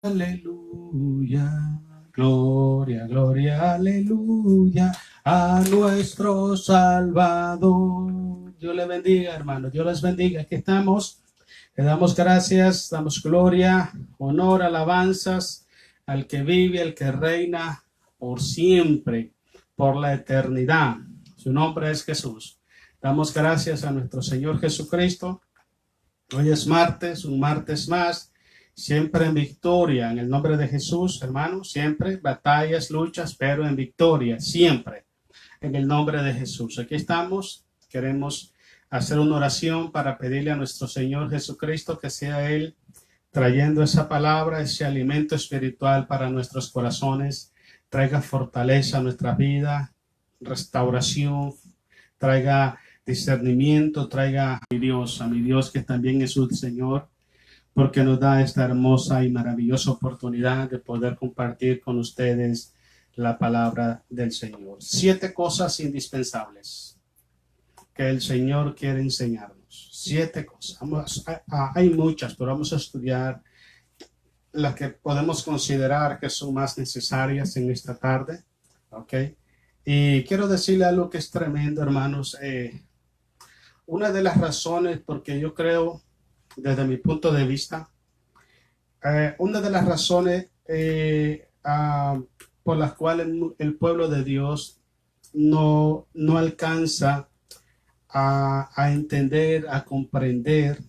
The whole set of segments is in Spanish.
Aleluya, gloria, gloria, aleluya, a nuestro Salvador. Dios le bendiga, hermanos, Dios les bendiga. Aquí estamos, le damos gracias, damos gloria, honor, alabanzas al que vive, al que reina por siempre, por la eternidad. Su nombre es Jesús. Damos gracias a nuestro Señor Jesucristo. Hoy es martes, un martes más. Siempre en victoria, en el nombre de Jesús, hermanos, siempre batallas, luchas, pero en victoria, siempre, en el nombre de Jesús. Aquí estamos, queremos hacer una oración para pedirle a nuestro Señor Jesucristo que sea Él trayendo esa palabra, ese alimento espiritual para nuestros corazones, traiga fortaleza a nuestra vida, restauración, traiga discernimiento, traiga a mi Dios que también es un Señor, porque nos da esta hermosa y maravillosa oportunidad de poder compartir con ustedes la palabra del Señor. 7 cosas indispensables que el Señor quiere enseñarnos. 7 cosas. Hay muchas, pero vamos a estudiar las que podemos considerar que son más necesarias en esta tarde. ¿Ok? Y quiero decirle algo que es tremendo, hermanos. Una de las razones, porque yo creo, desde mi punto de vista, una de las razones por las cuales el pueblo de Dios no alcanza a entender, a comprender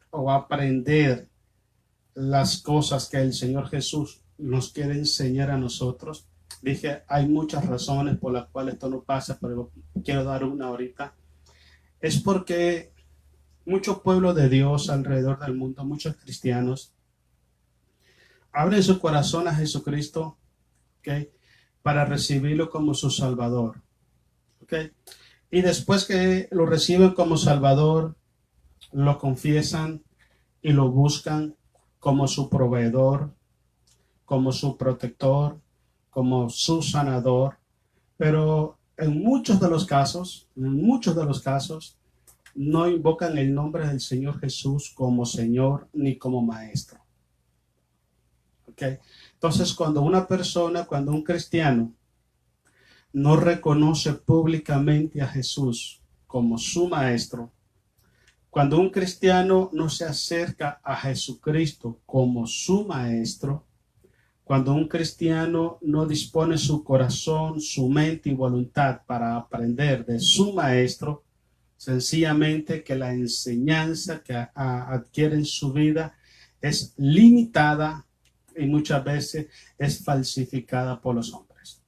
o a aprender las cosas que el Señor Jesús nos quiere enseñar a nosotros. Dije, hay muchas razones por las cuales esto no pasa, pero quiero dar una ahorita. Es porque muchos pueblos de Dios alrededor del mundo, muchos cristianos, abren su corazón a Jesucristo, ¿okay?, para recibirlo como su Salvador. ¿Okay? Y después que lo reciben como Salvador, lo confiesan y lo buscan como su proveedor, como su protector, como su sanador. Pero en muchos de los casos, no invocan el nombre del Señor Jesús como Señor ni como Maestro. ¿Okay? Entonces, cuando un cristiano no reconoce públicamente a Jesús como su Maestro, cuando un cristiano no se acerca a Jesucristo como su Maestro, cuando un cristiano no dispone su corazón, su mente y voluntad para aprender de su Maestro, sencillamente que la enseñanza que adquiere en su vida es limitada y muchas veces es falsificada por los hombres.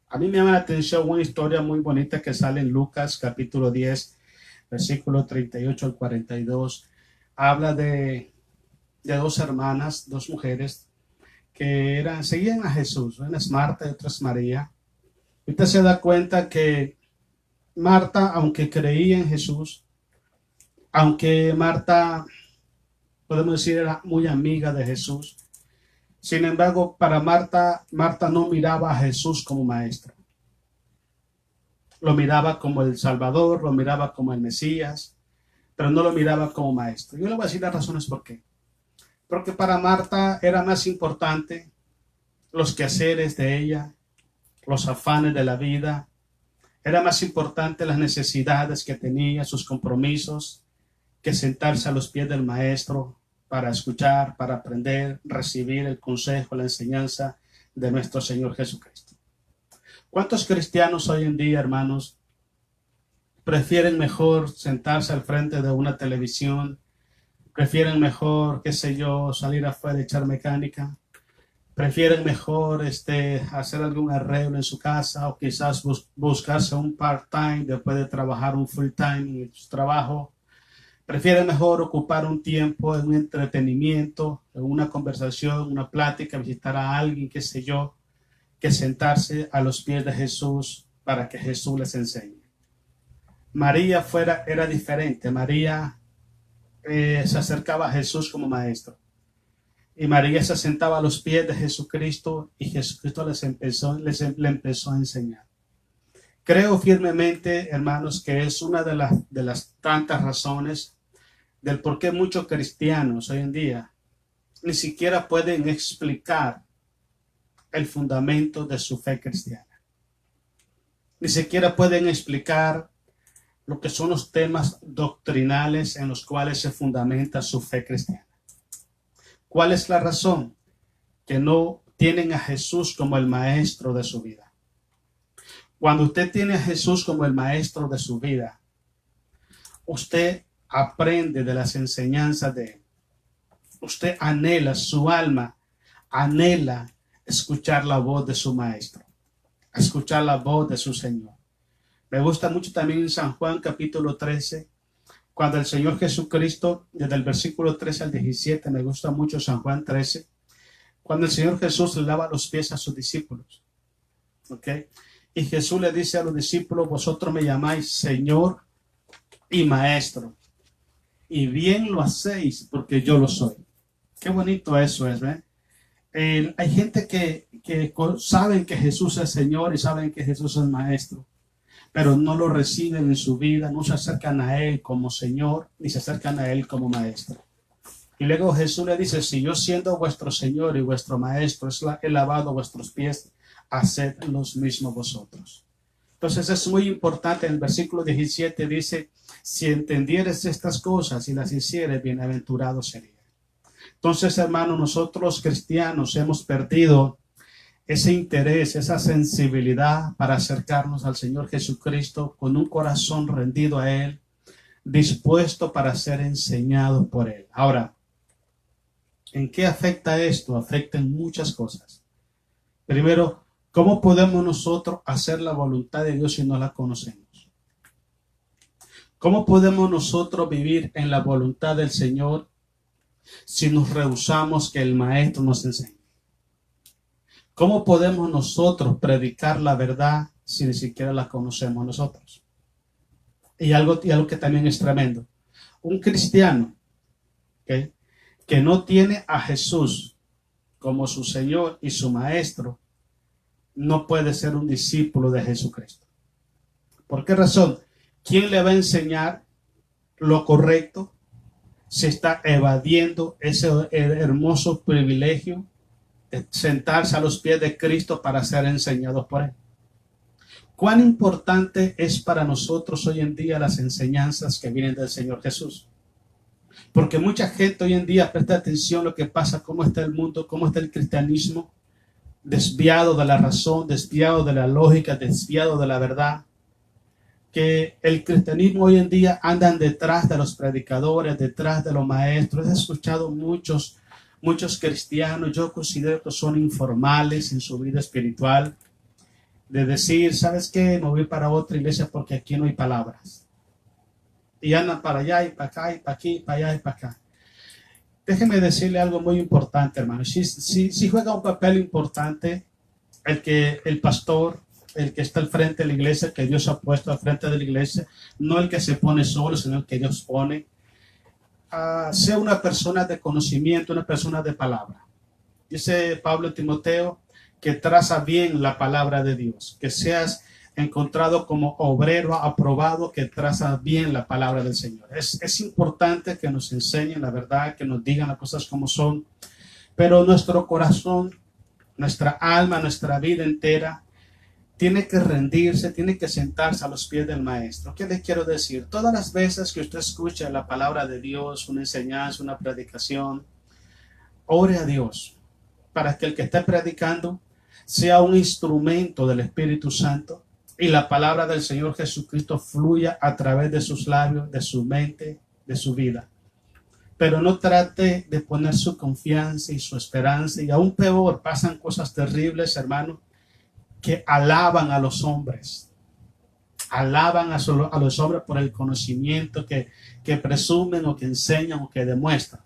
A mí me llama la atención una historia muy bonita que sale en Lucas capítulo 10, versículo 38 al 42. Habla de 2 hermanas, 2 mujeres que seguían a Jesús. Una es Marta y otra es María. Usted se da cuenta que Marta, aunque creía en Jesús, aunque Marta, podemos decir, era muy amiga de Jesús, sin embargo, para Marta no miraba a Jesús como maestro. Lo miraba como el Salvador, lo miraba como el Mesías, pero no lo miraba como maestro. Yo le voy a decir las razones por qué. Porque para Marta era más importante los quehaceres de ella, los afanes de la vida. Era más importante las necesidades que tenía, sus compromisos, que sentarse a los pies del maestro para escuchar, para aprender, recibir el consejo, la enseñanza de nuestro Señor Jesucristo. ¿Cuántos cristianos hoy en día, hermanos, prefieren mejor sentarse al frente de una televisión, prefieren mejor, qué sé yo, salir afuera y echar mecánica, prefieren mejor hacer algún arreglo en su casa o quizás buscarse un part-time después de trabajar un full-time en su trabajo? Prefieren mejor ocupar un tiempo en un entretenimiento, en una conversación, una plática, visitar a alguien, qué sé yo, que sentarse a los pies de Jesús para que Jesús les enseñe. María era diferente. María se acercaba a Jesús como maestro. Y María se sentaba a los pies de Jesucristo y Jesucristo le empezó a enseñar. Creo firmemente, hermanos, que es una de las tantas razones del por qué muchos cristianos hoy en día ni siquiera pueden explicar el fundamento de su fe cristiana. Ni siquiera pueden explicar lo que son los temas doctrinales en los cuales se fundamenta su fe cristiana. ¿Cuál es la razón? Que no tienen a Jesús como el maestro de su vida. Cuando usted tiene a Jesús como el maestro de su vida, usted aprende de las enseñanzas de él. Usted anhela, su alma anhela escuchar la voz de su maestro, escuchar la voz de su Señor. Me gusta mucho también en San Juan capítulo 13, cuando el Señor Jesucristo, desde el versículo 13 al 17, me gusta mucho San Juan 13, cuando el Señor Jesús le lava los pies a sus discípulos. ¿Ok? Y Jesús le dice a los discípulos, vosotros me llamáis Señor y Maestro, y bien lo hacéis porque yo lo soy. Qué bonito eso es, ¿eh? Hay gente que saben que Jesús es Señor y saben que Jesús es Maestro, pero no lo reciben en su vida, no se acercan a Él como Señor, ni se acercan a Él como Maestro. Y luego Jesús le dice, si yo siendo vuestro Señor y vuestro Maestro he lavado vuestros pies, haced los mismos vosotros. Entonces es muy importante, en el versículo 17 dice, si entendieres estas cosas y las hicieres, bienaventurado sería. Entonces, hermano, nosotros los cristianos hemos perdido ese interés, esa sensibilidad para acercarnos al Señor Jesucristo con un corazón rendido a Él, dispuesto para ser enseñado por Él. Ahora, ¿en qué afecta esto? Afecta en muchas cosas. Primero, ¿cómo podemos nosotros hacer la voluntad de Dios si no la conocemos? ¿Cómo podemos nosotros vivir en la voluntad del Señor si nos rehusamos que el Maestro nos enseñe? ¿Cómo podemos nosotros predicar la verdad si ni siquiera la conocemos nosotros? Y algo que también es tremendo. Un cristiano, ¿okay?, que no tiene a Jesús como su Señor y su Maestro, no puede ser un discípulo de Jesucristo. ¿Por qué razón? ¿Quién le va a enseñar lo correcto? Se está evadiendo ese hermoso privilegio de sentarse a los pies de Cristo para ser enseñados por Él. ¿Cuán importante es para nosotros hoy en día las enseñanzas que vienen del Señor Jesús? Porque mucha gente hoy en día presta atención a lo que pasa, cómo está el mundo, cómo está el cristianismo, desviado de la razón, desviado de la lógica, desviado de la verdad. Que el cristianismo hoy en día andan detrás de los predicadores, detrás de los maestros. He escuchado muchos cristianos, yo considero que son informales en su vida espiritual, de decir, ¿sabes qué? Me voy para otra iglesia porque aquí no hay palabras. Y andan para allá y para acá y para aquí, para allá y para acá. Déjeme decirle algo muy importante, hermano. Si juega un papel importante el pastor, el que está al frente de la iglesia, que Dios ha puesto al frente de la iglesia, no el que se pone solo, sino el que Dios pone. Sea una persona de conocimiento, una persona de palabra. Dice Pablo a Timoteo que traza bien la palabra de Dios, que seas encontrado como obrero aprobado, que traza bien la palabra del Señor. Es importante que nos enseñen la verdad, que nos digan las cosas como son, pero nuestro corazón, nuestra alma, nuestra vida entera tiene que rendirse, tiene que sentarse a los pies del Maestro. ¿Qué les quiero decir? Todas las veces que usted escucha la palabra de Dios, una enseñanza, una predicación, ore a Dios para que el que esté predicando sea un instrumento del Espíritu Santo y la palabra del Señor Jesucristo fluya a través de sus labios, de su mente, de su vida. Pero no trate de poner su confianza y su esperanza, y aún peor, pasan cosas terribles, hermano, que alaban a los hombres. Alaban a los hombres por el conocimiento que presumen o que enseñan o que demuestran.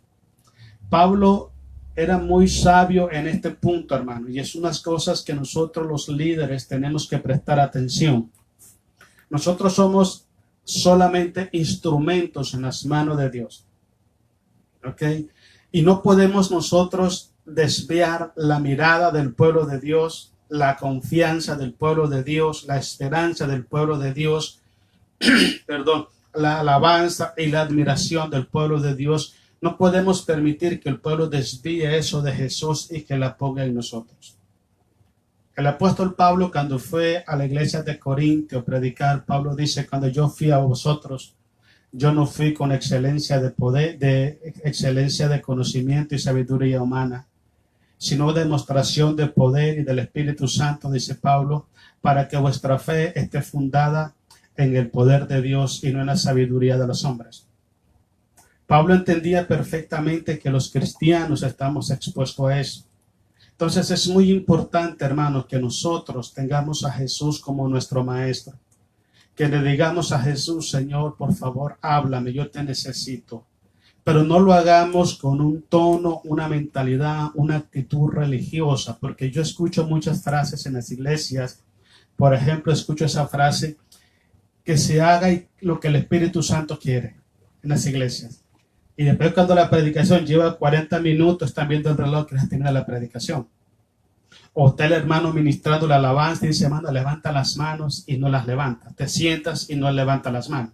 Pablo era muy sabio en este punto, hermano, y es unas cosas que nosotros los líderes tenemos que prestar atención. Nosotros somos solamente instrumentos en las manos de Dios. ¿Ok? Y no podemos nosotros desviar la mirada del pueblo de Dios, la confianza del pueblo de Dios, la esperanza del pueblo de Dios, perdón, la alabanza y la admiración del pueblo de Dios. No podemos permitir que el pueblo desvíe eso de Jesús y que la ponga en nosotros. El apóstol Pablo, cuando fue a la iglesia de Corintio a predicar, Pablo dice, cuando yo fui a vosotros, yo no fui con excelencia de poder, de excelencia de conocimiento y sabiduría humana, sino demostración de poder y del Espíritu Santo, dice Pablo, para que vuestra fe esté fundada en el poder de Dios y no en la sabiduría de los hombres. Pablo entendía perfectamente que los cristianos estamos expuestos a eso. Entonces es muy importante, hermanos, que nosotros tengamos a Jesús como nuestro maestro. Que le digamos a Jesús, Señor, por favor, háblame, yo te necesito. Pero no lo hagamos con un tono, una mentalidad, una actitud religiosa, porque yo escucho muchas frases en las iglesias. Por ejemplo, escucho esa frase, que se haga lo que el Espíritu Santo quiere en las iglesias. Y después cuando la predicación lleva 40 minutos, están viendo el reloj que ya termina la predicación. O está el hermano ministrando la alabanza y dice, hermano, levanta las manos y no las levanta. Te sientas y no levanta las manos.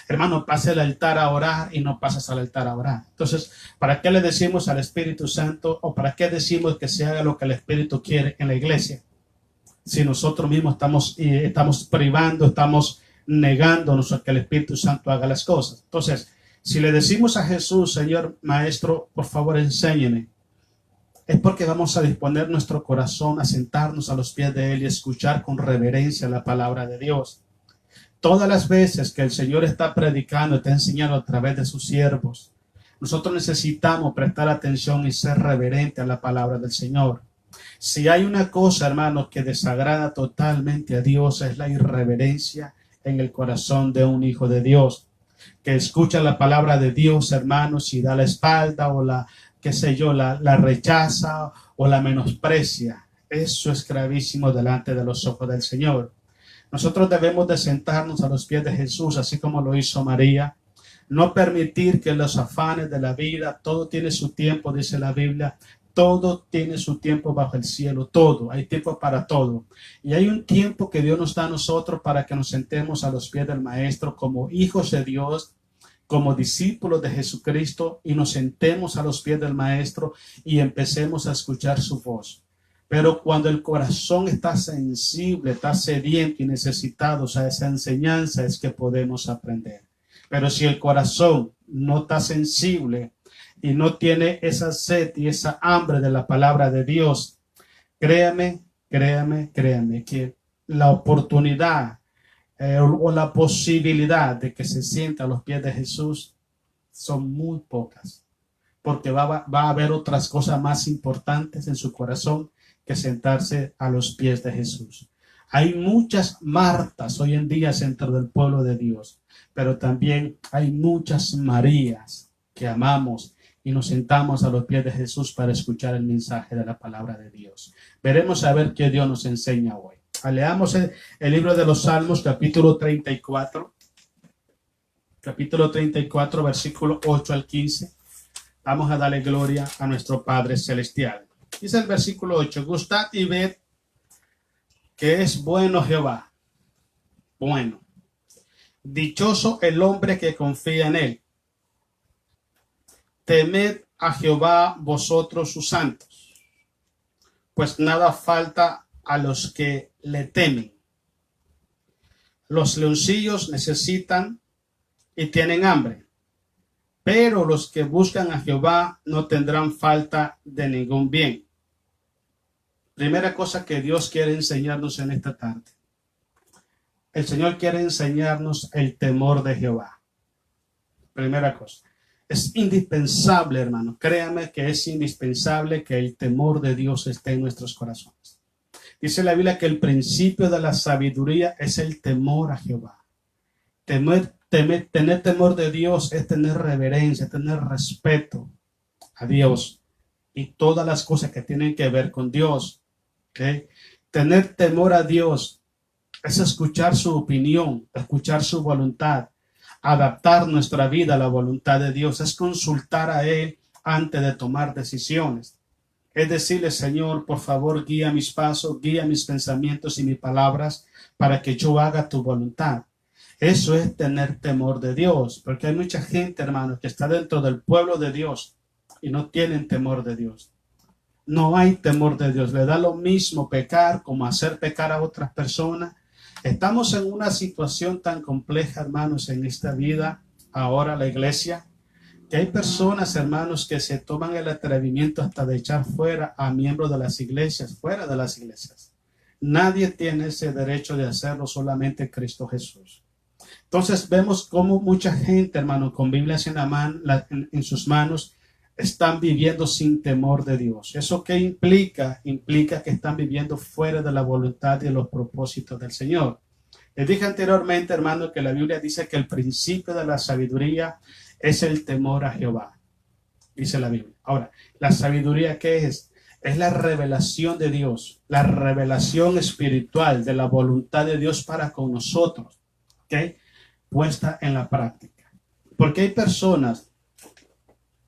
Hermano, pasa al altar a orar y no pasas al altar a orar. Entonces, ¿para qué le decimos al Espíritu Santo o para qué decimos que se haga lo que el Espíritu quiere en la iglesia? Si nosotros mismos estamos privando, estamos negándonos a que el Espíritu Santo haga las cosas. Entonces, si le decimos a Jesús, Señor Maestro, por favor enséñeme, es porque vamos a disponer nuestro corazón a sentarnos a los pies de Él y escuchar con reverencia la palabra de Dios. Todas las veces que el Señor está predicando, está enseñando a través de sus siervos, nosotros necesitamos prestar atención y ser reverente a la palabra del Señor. Si hay una cosa, hermanos, que desagrada totalmente a Dios, es la irreverencia en el corazón de un hijo de Dios, que escucha la palabra de Dios, hermanos, y da la espalda o la rechaza o la menosprecia. Eso es gravísimo delante de los ojos del Señor. Nosotros debemos de sentarnos a los pies de Jesús, así como lo hizo María. No permitir que los afanes de la vida, todo tiene su tiempo, dice la Biblia, todo tiene su tiempo bajo el cielo, todo, hay tiempo para todo. Y hay un tiempo que Dios nos da a nosotros para que nos sentemos a los pies del Maestro como hijos de Dios, como discípulos de Jesucristo, y nos sentemos a los pies del Maestro y empecemos a escuchar su voz. Pero cuando el corazón está sensible, está sediento y necesitado a esa enseñanza, es que podemos aprender. Pero si el corazón no está sensible y no tiene esa sed y esa hambre de la palabra de Dios, créame que la oportunidad o la posibilidad de que se sienta a los pies de Jesús son muy pocas, porque va a haber otras cosas más importantes en su corazón que sentarse a los pies de Jesús. Hay muchas Martas hoy en día dentro del pueblo de Dios, pero también hay muchas Marías que amamos y nos sentamos a los pies de Jesús para escuchar el mensaje de la palabra de Dios. Veremos a ver qué Dios nos enseña hoy. Leamos el libro de los Salmos, capítulo 34, versículo 8 al 15. Vamos a darle gloria a nuestro Padre Celestial. Dice el versículo 8, gustad y ved que es bueno Jehová. Bueno. Dichoso el hombre que confía en él. Temed a Jehová vosotros sus santos, pues nada falta a los que le temen. Los leoncillos necesitan y tienen hambre, pero los que buscan a Jehová no tendrán falta de ningún bien. Primera cosa que Dios quiere enseñarnos en esta tarde. El Señor quiere enseñarnos el temor de Jehová. Primera cosa. Es indispensable, hermano. Créame que es indispensable que el temor de Dios esté en nuestros corazones. Dice la Biblia que el principio de la sabiduría es el temor a Jehová. Tener temor de Dios es tener reverencia, tener respeto a Dios y todas las cosas que tienen que ver con Dios. ¿Okay? Tener temor a Dios es escuchar su opinión, escuchar su voluntad, adaptar nuestra vida a la voluntad de Dios, es consultar a Él antes de tomar decisiones. Es decirle, Señor, por favor, guía mis pasos, guía mis pensamientos y mis palabras para que yo haga tu voluntad. Eso es tener temor de Dios, porque hay mucha gente, hermanos, que está dentro del pueblo de Dios y no tienen temor de Dios. No hay temor de Dios. Le da lo mismo pecar como hacer pecar a otras personas. Estamos en una situación tan compleja, hermanos, en esta vida, ahora la iglesia, que hay personas, hermanos, que se toman el atrevimiento hasta de echar fuera a miembros de las iglesias, fuera de las iglesias. Nadie tiene ese derecho de hacerlo, solamente Cristo Jesús. Entonces vemos cómo mucha gente, hermano, con Biblias en sus manos, están viviendo sin temor de Dios. ¿Eso qué implica? Implica que están viviendo fuera de la voluntad y de los propósitos del Señor. Les dije anteriormente, hermano, que la Biblia dice que el principio de la sabiduría es el temor a Jehová, dice la Biblia. Ahora, ¿la sabiduría qué es? Es la revelación de Dios, la revelación espiritual de la voluntad de Dios para con nosotros, ¿ok? Puesta en la práctica. Porque hay personas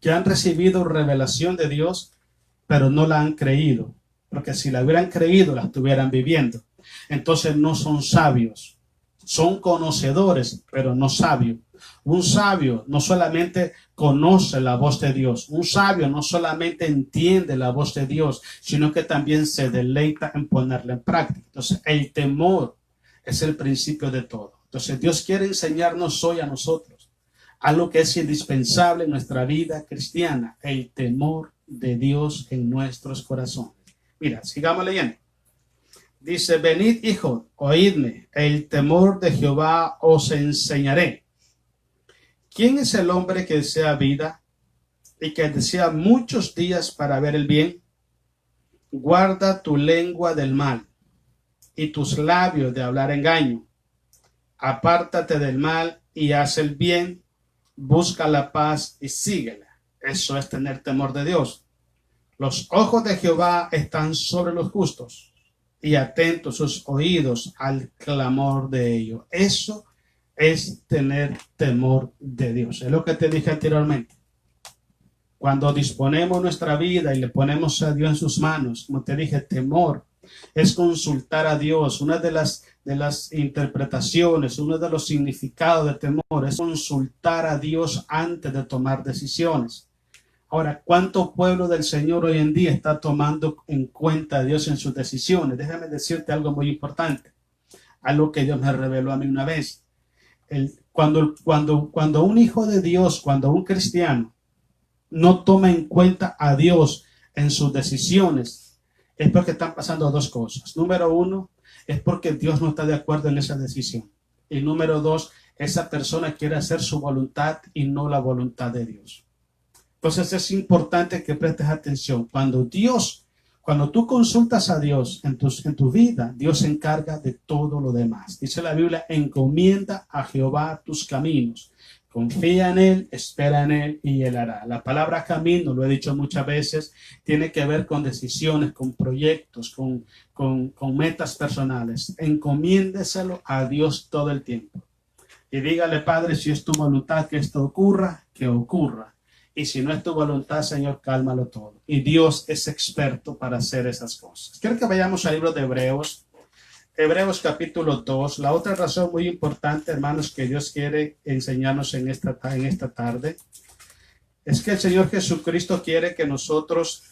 que han recibido revelación de Dios, pero no la han creído. Porque si la hubieran creído, la estuvieran viviendo. Entonces no son sabios. Son conocedores, pero no sabios. Un sabio no solamente conoce la voz de Dios. Un sabio no solamente entiende la voz de Dios, sino que también se deleita en ponerla en práctica. Entonces el temor es el principio de todo. Entonces Dios quiere enseñarnos hoy a nosotros algo que es indispensable en nuestra vida cristiana, el temor de Dios en nuestros corazones. Mira, sigamos leyendo. Dice, venid, hijos, oídme, el temor de Jehová os enseñaré. ¿Quién es el hombre que desea vida y que desea muchos días para ver el bien? Guarda tu lengua del mal y tus labios de hablar engaño. Apártate del mal y haz el bien. Busca la paz y síguela. Eso es tener temor de Dios. Los ojos de Jehová están sobre los justos y atentos sus oídos al clamor de ellos. Eso es tener temor de Dios. Es lo que te dije anteriormente. Cuando disponemos nuestra vida y le ponemos a Dios en sus manos, como te dije, temor es consultar a Dios. Una de las interpretaciones, uno de los significados de temor es consultar a Dios antes de tomar decisiones. Ahora, ¿cuánto pueblo del Señor hoy en día está tomando en cuenta a Dios en sus decisiones? Déjame decirte algo muy importante, algo que Dios me reveló a mí una vez. Cuando un hijo de Dios, cuando un cristiano no toma en cuenta a Dios en sus decisiones, es porque están pasando dos cosas. Número uno, es porque Dios no está de acuerdo en esa decisión. Y número dos, esa persona quiere hacer su voluntad y no la voluntad de Dios. Entonces es importante que prestes atención. Cuando tú consultas a Dios en tu vida, Dios se encarga de todo lo demás. Dice la Biblia, encomienda a Jehová tus caminos. Confía en Él, espera en Él y Él hará. La palabra camino, lo he dicho muchas veces, tiene que ver con decisiones, con proyectos, con metas personales. Encomiéndeselo a Dios todo el tiempo. Y dígale, Padre, si es tu voluntad que esto ocurra, que ocurra. Y si no es tu voluntad, Señor, cálmalo todo. Y Dios es experto para hacer esas cosas. Quiero que vayamos al libro de Hebreos. Hebreos capítulo 2. La otra razón muy importante, hermanos, que Dios quiere enseñarnos en esta tarde, es que el Señor Jesucristo quiere que nosotros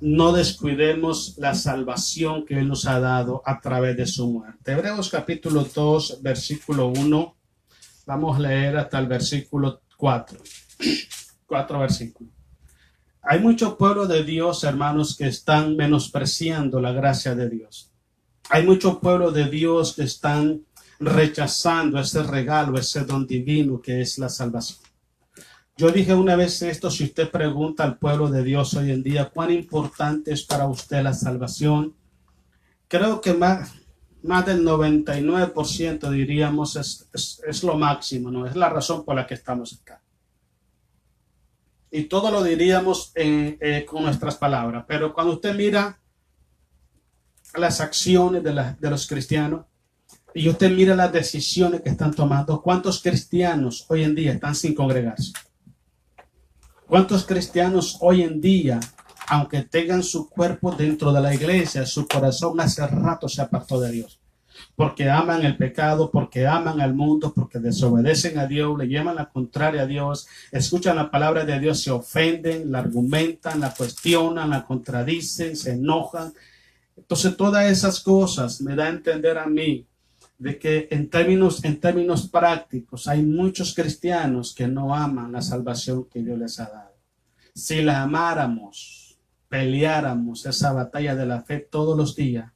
no descuidemos la salvación que Él nos ha dado a través de su muerte. Hebreos capítulo 2, versículo 1. Vamos a leer hasta el versículo 4. 4 versículos. Hay mucho pueblo de Dios, hermanos, que están menospreciando la gracia de Dios. Hay mucho pueblo de Dios que están rechazando ese regalo, ese don divino que es la salvación. Yo dije una vez esto, si usted pregunta al pueblo de Dios hoy en día, ¿cuán importante es para usted la salvación? Creo que más del 99% diríamos es lo máximo, ¿no? Es la razón por la que estamos acá. Y todo lo diríamos con nuestras palabras. Pero cuando usted mira las acciones de los cristianos y usted mira las decisiones que están tomando, ¿cuántos cristianos hoy en día están sin congregarse? ¿Cuántos cristianos hoy en día, aunque tengan su cuerpo dentro de la iglesia, su corazón hace rato se apartó de Dios? porque aman el pecado, porque aman al mundo, porque desobedecen a Dios, le llevan la contraria a Dios, escuchan la palabra de Dios, se ofenden, la argumentan, la cuestionan, la contradicen, se enojan. Entonces todas esas cosas me da a entender a mí de que en términos prácticos hay muchos cristianos que no aman la salvación que Dios les ha dado. Si la amáramos, peleáramos esa batalla de la fe todos los días,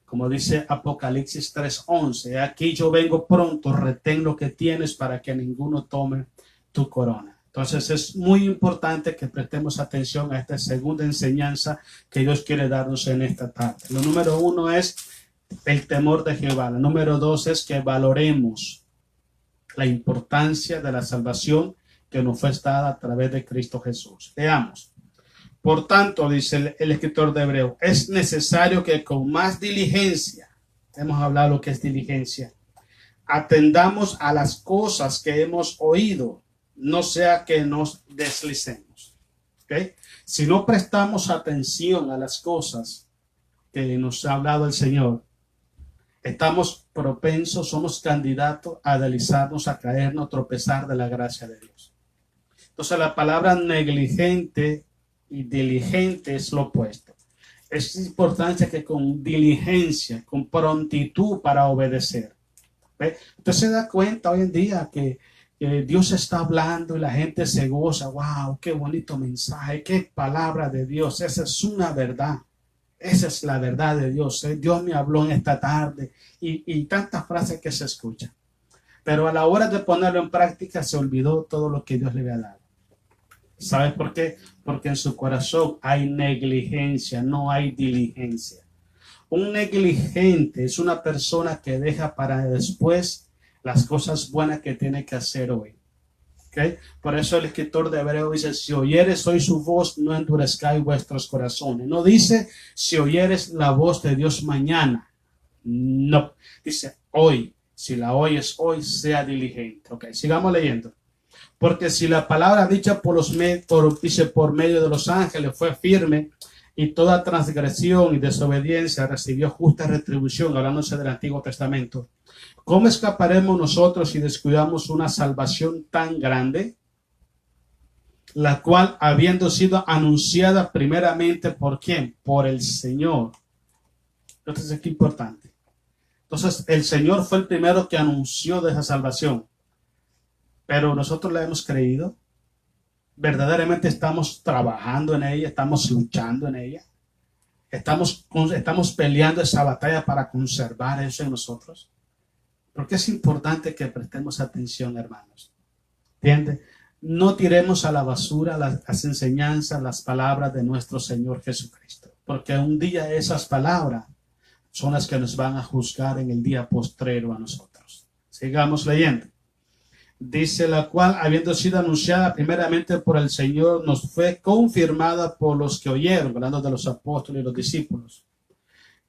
como dice Apocalipsis 3:11, aquí yo vengo pronto, retén lo que tienes para que ninguno tome tu corona. Entonces es muy importante que prestemos atención a esta segunda enseñanza que Dios quiere darnos en esta tarde. Lo número 1 es el temor de Jehová. Lo número 2 es que valoremos la importancia de la salvación que nos fue dada a través de Cristo Jesús. Veamos. Por tanto, dice el escritor de Hebreo, es necesario que con más diligencia, hemos hablado lo que es diligencia, atendamos a las cosas que hemos oído, no sea que nos deslicemos. ¿Okay? Si no prestamos atención a las cosas que nos ha hablado el Señor, estamos propensos, somos candidatos a deslizarnos, a caernos, a tropezar de la gracia de Dios. Entonces la palabra negligente y diligente es lo opuesto. Es importante que con diligencia, con prontitud para obedecer. ¿Ve? Usted se da cuenta hoy en día que Dios está hablando y la gente se goza. ¡Wow! ¡Qué bonito mensaje! ¡Qué palabra de Dios! Esa es una verdad. Esa es la verdad de Dios. Dios me habló en esta tarde y tantas frases que se escuchan. Pero a la hora de ponerlo en práctica se olvidó todo lo que Dios le había dado. ¿Sabes por qué? Porque en su corazón hay negligencia, no hay diligencia. Un negligente es una persona que deja para después las cosas buenas que tiene que hacer hoy. ¿Okay? Por eso el escritor de Hebreo dice, si oyeres hoy su voz, no endurezcáis vuestros corazones. No dice, si oyeres la voz de Dios mañana. No, dice, hoy. Si la oyes hoy, sea diligente. Ok, sigamos leyendo. Porque si la palabra dicha por medio de los ángeles fue firme y toda transgresión y desobediencia recibió justa retribución, hablándose del Antiguo Testamento, ¿cómo escaparemos nosotros si descuidamos una salvación tan grande? La cual, habiendo sido anunciada primeramente, ¿por quién? Por el Señor. Entonces, qué importante. Entonces, el Señor fue el primero que anunció de esa salvación. Pero nosotros la hemos creído. Verdaderamente estamos trabajando en ella, estamos luchando en ella. Estamos peleando esa batalla para conservar eso en nosotros. Porque es importante que prestemos atención, hermanos. ¿Entiende? No tiremos a la basura las enseñanzas, las palabras de nuestro Señor Jesucristo. Porque un día esas palabras son las que nos van a juzgar en el día postrero a nosotros. Sigamos leyendo. Dice, la cual, habiendo sido anunciada primeramente por el Señor, nos fue confirmada por los que oyeron, hablando de los apóstoles y los discípulos,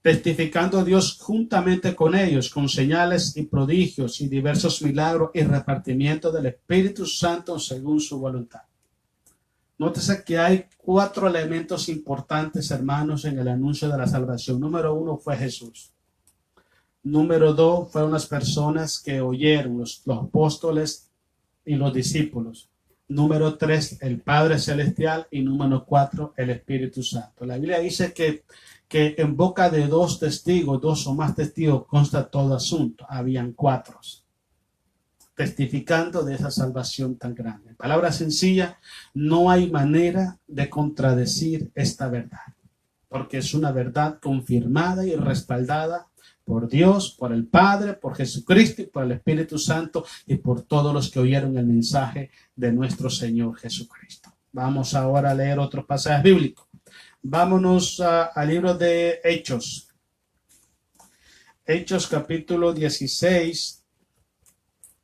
testificando Dios juntamente con ellos, con señales y prodigios y diversos milagros y repartimiento del Espíritu Santo según su voluntad. Nótese que hay 4 elementos importantes, hermanos, en el anuncio de la salvación. Número 1 fue Jesús. Número 2 fueron las personas que oyeron, los apóstoles y los discípulos. Número 3, el Padre Celestial. Y número 4, el Espíritu Santo. La Biblia dice que en boca de 2 testigos, 2 o más testigos, consta todo asunto. Habían 4 testificando de esa salvación tan grande. En palabras sencillas, no hay manera de contradecir esta verdad, porque es una verdad confirmada y respaldada por Dios, por el Padre, por Jesucristo y por el Espíritu Santo y por todos los que oyeron el mensaje de nuestro Señor Jesucristo. Vamos ahora a leer otros pasajes bíblicos. Vámonos al libro de Hechos. Hechos capítulo 16,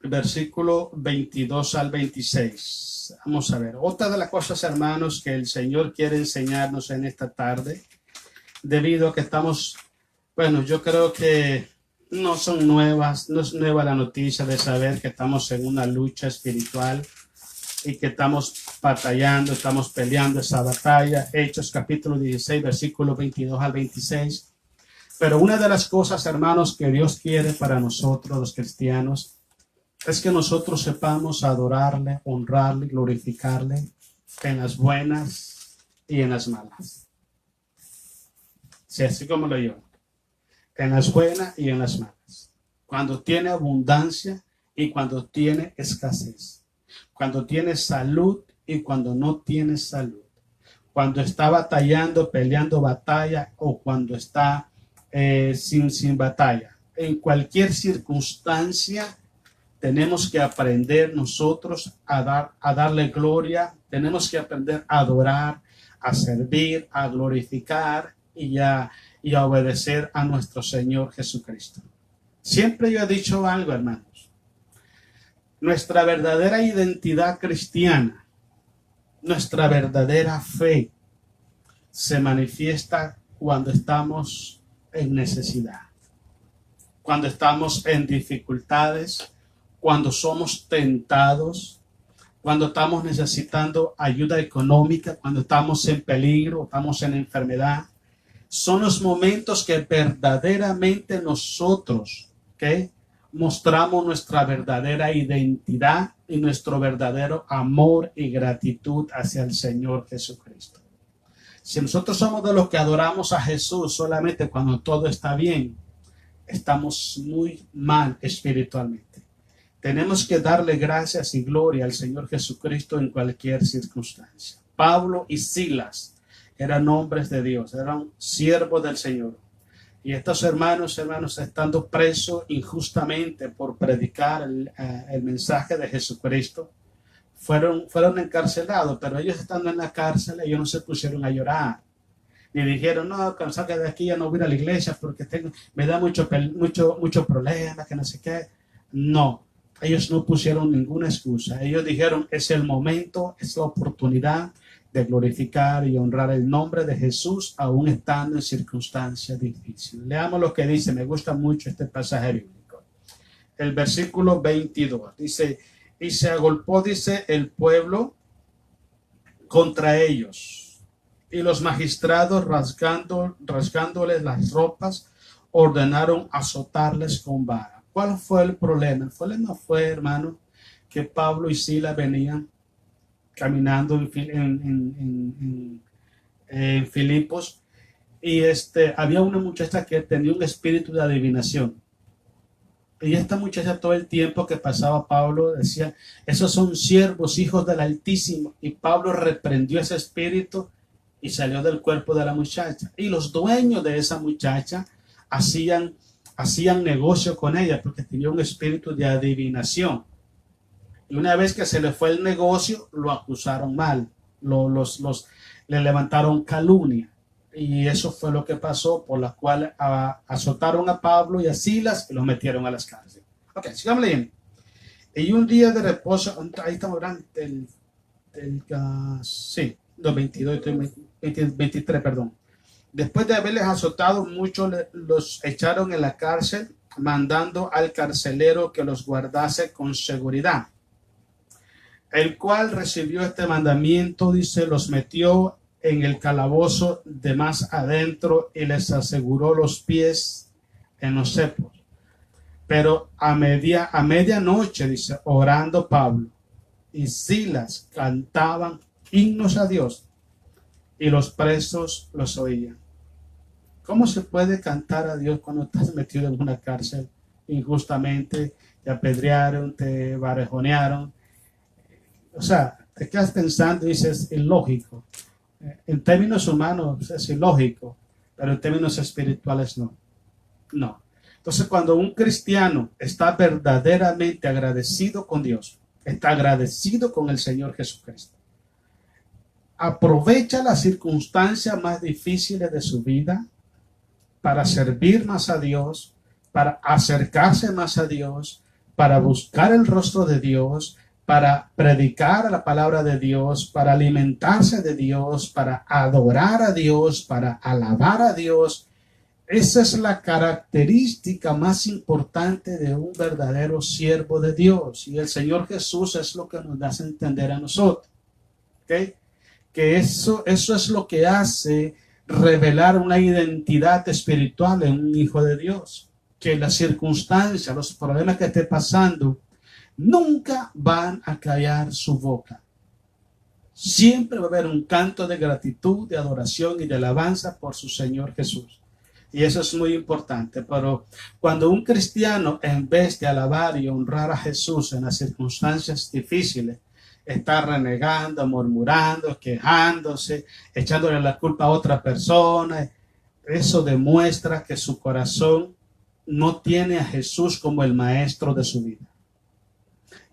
versículo 22 al 26. Vamos a ver. Otra de las cosas, hermanos, que el Señor quiere enseñarnos en esta tarde, debido a que estamos... Bueno, yo creo que no es nueva la noticia de saber que estamos en una lucha espiritual y que estamos batallando, estamos peleando esa batalla. Hechos capítulo 16, versículo 22 al 26. Pero una de las cosas, hermanos, que Dios quiere para nosotros, los cristianos, es que nosotros sepamos adorarle, honrarle, glorificarle en las buenas y en las malas. Sí, así como lo digo. En las buenas y en las malas. Cuando tiene abundancia y cuando tiene escasez. Cuando tiene salud y cuando no tiene salud. Cuando está batallando, peleando batalla o cuando está sin batalla. En cualquier circunstancia tenemos que aprender nosotros a darle gloria. Tenemos que aprender a adorar, a servir, a glorificar y a obedecer a nuestro Señor Jesucristo. Siempre yo he dicho algo, hermanos. Nuestra verdadera identidad cristiana, nuestra verdadera fe, se manifiesta cuando estamos en necesidad, cuando estamos en dificultades, cuando somos tentados, cuando estamos necesitando ayuda económica, cuando estamos en peligro, estamos en enfermedad. Son los momentos que verdaderamente nosotros, ¿okay?, mostramos nuestra verdadera identidad y nuestro verdadero amor y gratitud hacia el Señor Jesucristo. Si nosotros somos de los que adoramos a Jesús solamente cuando todo está bien, estamos muy mal espiritualmente. Tenemos que darle gracias y gloria al Señor Jesucristo en cualquier circunstancia. Pablo y Silas eran hombres de Dios, eran siervos del Señor. Y estos hermanos, estando presos injustamente por predicar el mensaje de Jesucristo, fueron encarcelados, pero ellos estando en la cárcel, ellos no se pusieron a llorar. Ni dijeron, no, que salga de aquí, ya no voy a la iglesia porque me da mucho problema, que no sé qué. No, ellos no pusieron ninguna excusa. Ellos dijeron, es el momento, es la oportunidad de glorificar y honrar el nombre de Jesús, aún estando en circunstancias difíciles. Leamos lo que dice, me gusta mucho este pasaje bíblico. El versículo 22 dice, y se agolpó, dice, el pueblo contra ellos, y los magistrados rasgándoles las ropas, ordenaron azotarles con vara. ¿Cuál fue el problema? El problema fue, hermano, que Pablo y Silas venían caminando en Filipos y había una muchacha que tenía un espíritu de adivinación. Y esta muchacha todo el tiempo que pasaba Pablo decía, esos son siervos, hijos del Altísimo. Y Pablo reprendió ese espíritu y salió del cuerpo de la muchacha. Y los dueños de esa muchacha hacían negocio con ella porque tenía un espíritu de adivinación. Y una vez que se le fue el negocio, lo acusaron mal, le levantaron calumnia. Y eso fue lo que pasó, por la cual azotaron a Pablo y a Silas y los metieron a las cárceles. Ok, sigamos leyendo. Y un día de reposo, ahí estamos hablando del 23, perdón. Después de haberles azotado, muchos los echaron en la cárcel, mandando al carcelero que los guardase con seguridad. El cual recibió este mandamiento, dice, los metió en el calabozo de más adentro y les aseguró los pies en los cepos. Pero a medianoche, dice, orando Pablo y Silas cantaban himnos a Dios y los presos los oían. ¿Cómo se puede cantar a Dios cuando estás metido en una cárcel injustamente? Te apedrearon, te barrejonearon. O sea, te quedas pensando y dices, es ilógico. En términos humanos es ilógico, pero en términos espirituales no. No. Entonces, cuando un cristiano está verdaderamente agradecido con Dios, está agradecido con el Señor Jesucristo, aprovecha las circunstancias más difíciles de su vida para servir más a Dios, para acercarse más a Dios, para buscar el rostro de Dios, para predicar la palabra de Dios, para alimentarse de Dios, para adorar a Dios, para alabar a Dios. Esa es la característica más importante de un verdadero siervo de Dios. Y el Señor Jesús es lo que nos da a entender a nosotros. ¿Okay? Que eso es lo que hace revelar una identidad espiritual en un hijo de Dios. Que las circunstancias, los problemas que esté pasando, nunca van a callar su boca. Siempre va a haber un canto de gratitud, de adoración y de alabanza por su Señor Jesús. Y eso es muy importante. Pero cuando un cristiano, en vez de alabar y honrar a Jesús en las circunstancias difíciles, está renegando, murmurando, quejándose, echándole la culpa a otra persona, eso demuestra que su corazón no tiene a Jesús como el maestro de su vida.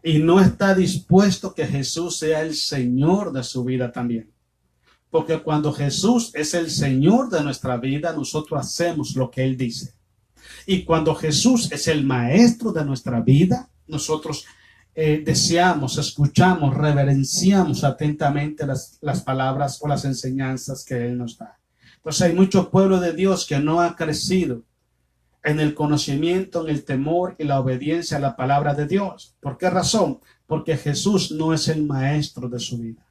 Y no está dispuesto que Jesús sea el Señor de su vida también. Porque cuando Jesús es el Señor de nuestra vida, nosotros hacemos lo que Él dice. Y cuando Jesús es el maestro de nuestra vida, nosotros deseamos, escuchamos, reverenciamos atentamente las palabras o las enseñanzas que Él nos da. Entonces hay mucho pueblo de Dios que no ha crecido en el conocimiento, en el temor y la obediencia a la palabra de Dios. ¿Por qué razón? Porque Jesús no es el maestro de su vida.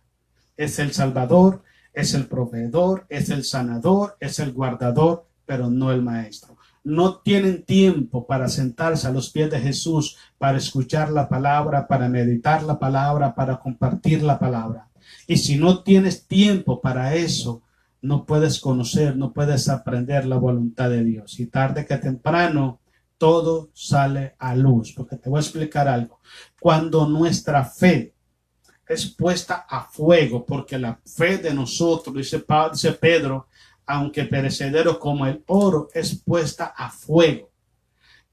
Es el Salvador, es el proveedor, es el sanador, es el guardador, pero no el maestro. No tienen tiempo para sentarse a los pies de Jesús, para escuchar la palabra, para meditar la palabra, para compartir la palabra. Y si no tienes tiempo para eso, no puedes conocer, no puedes aprender la voluntad de Dios. Y tarde que temprano, todo sale a luz. Porque te voy a explicar algo. Cuando nuestra fe es puesta a fuego, porque la fe de nosotros, dice Pedro, aunque perecedero como el oro, es puesta a fuego.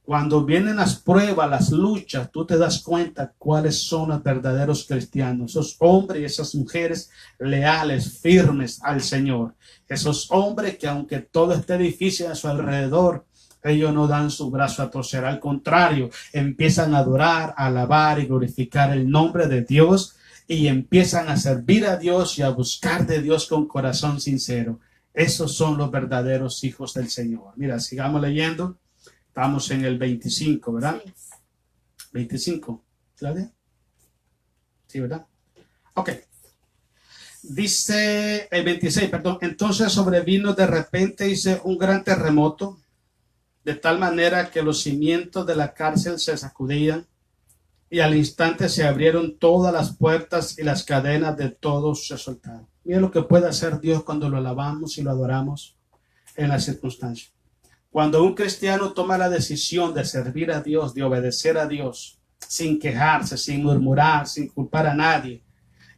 Cuando vienen las pruebas, las luchas, tú te das cuenta cuáles son los verdaderos cristianos. Esos hombres y esas mujeres leales, firmes al Señor. Esos hombres que aunque todo esté difícil a su alrededor, ellos no dan su brazo a torcer. Al contrario, empiezan a adorar, a alabar y glorificar el nombre de Dios y empiezan a servir a Dios y a buscar de Dios con corazón sincero. Esos son los verdaderos hijos del Señor. Mira, sigamos leyendo. Estamos en el 25, ¿verdad? Sí. 25, ¿Claudia? Sí, ¿verdad? Ok. Dice el 26, perdón. Entonces sobrevino de repente, dice, un gran terremoto, de tal manera que los cimientos de la cárcel se sacudían y al instante se abrieron todas las puertas y las cadenas de todos se soltaron. Mira lo que puede hacer Dios cuando lo alabamos y lo adoramos en las circunstancias. Cuando un cristiano toma la decisión de servir a Dios, de obedecer a Dios, sin quejarse, sin murmurar, sin culpar a nadie,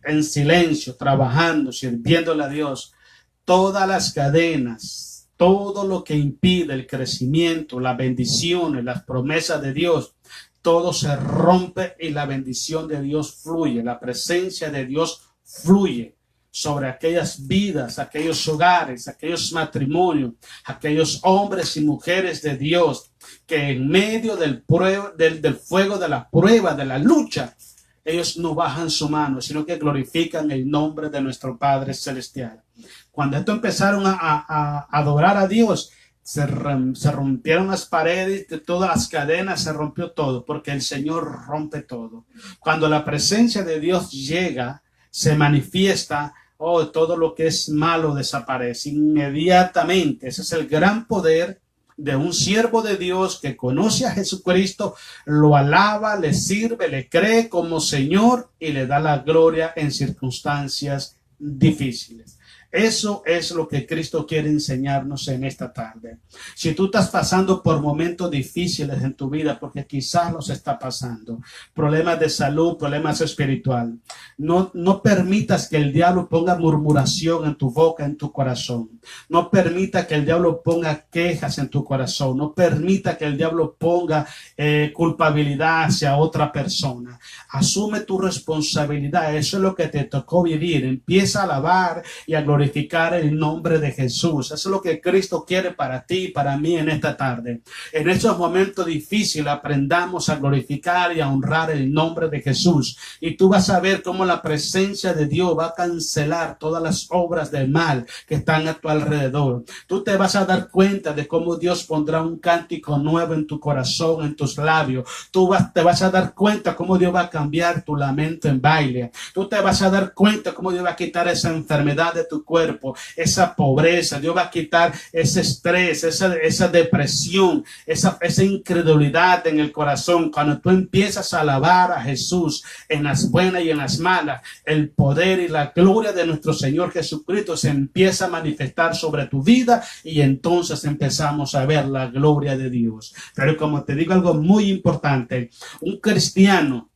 en silencio, trabajando, sirviéndole a Dios, todas las cadenas, todo lo que impide el crecimiento, las bendiciones, las promesas de Dios, todo se rompe y la bendición de Dios fluye, la presencia de Dios fluye sobre aquellas vidas, aquellos hogares, aquellos matrimonios, aquellos hombres y mujeres de Dios que en medio del fuego de la prueba, de la lucha, ellos no bajan su mano, sino que glorifican el nombre de nuestro Padre Celestial. Cuando estos empezaron a adorar a Dios, se rompieron las paredes de todas las cadenas, se rompió todo, porque el Señor rompe todo. Cuando la presencia de Dios llega, se manifiesta, todo lo que es malo desaparece inmediatamente. Ese es el gran poder de un siervo de Dios que conoce a Jesucristo, lo alaba, le sirve, le cree como Señor y le da la gloria en circunstancias difíciles. Eso es lo que Cristo quiere enseñarnos en esta tarde. Si tú estás pasando por momentos difíciles en tu vida, porque quizás los está pasando, problemas de salud, problemas espirituales, no permitas que el diablo ponga murmuración en tu boca, en tu corazón. No permita que el diablo ponga quejas en tu corazón. No permita que el diablo ponga culpabilidad hacia otra persona. Asume tu responsabilidad. Eso es lo que te tocó vivir. Empieza a alabar y a glorificar el nombre de Jesús. Eso es lo que Cristo quiere para ti y para mí en esta tarde. En estos momentos difíciles aprendamos a glorificar y a honrar el nombre de Jesús. Y tú vas a ver cómo la presencia de Dios va a cancelar todas las obras del mal que están a tu alrededor. Tú te vas a dar cuenta de cómo Dios pondrá un cántico nuevo en tu corazón, en tus labios. Te vas a dar cuenta cómo Dios va a cambiar tu lamento en baile. Tú te vas a dar cuenta cómo Dios va a quitar esa enfermedad de tu cuerpo, esa pobreza. Dios va a quitar ese estrés, esa depresión, esa incredulidad en el corazón. Cuando tú empiezas a alabar a Jesús en las buenas y en las malas, el poder y la gloria de nuestro Señor Jesucristo se empieza a manifestar sobre tu vida y entonces empezamos a ver la gloria de Dios. Pero como te digo algo muy importante, un cristiano,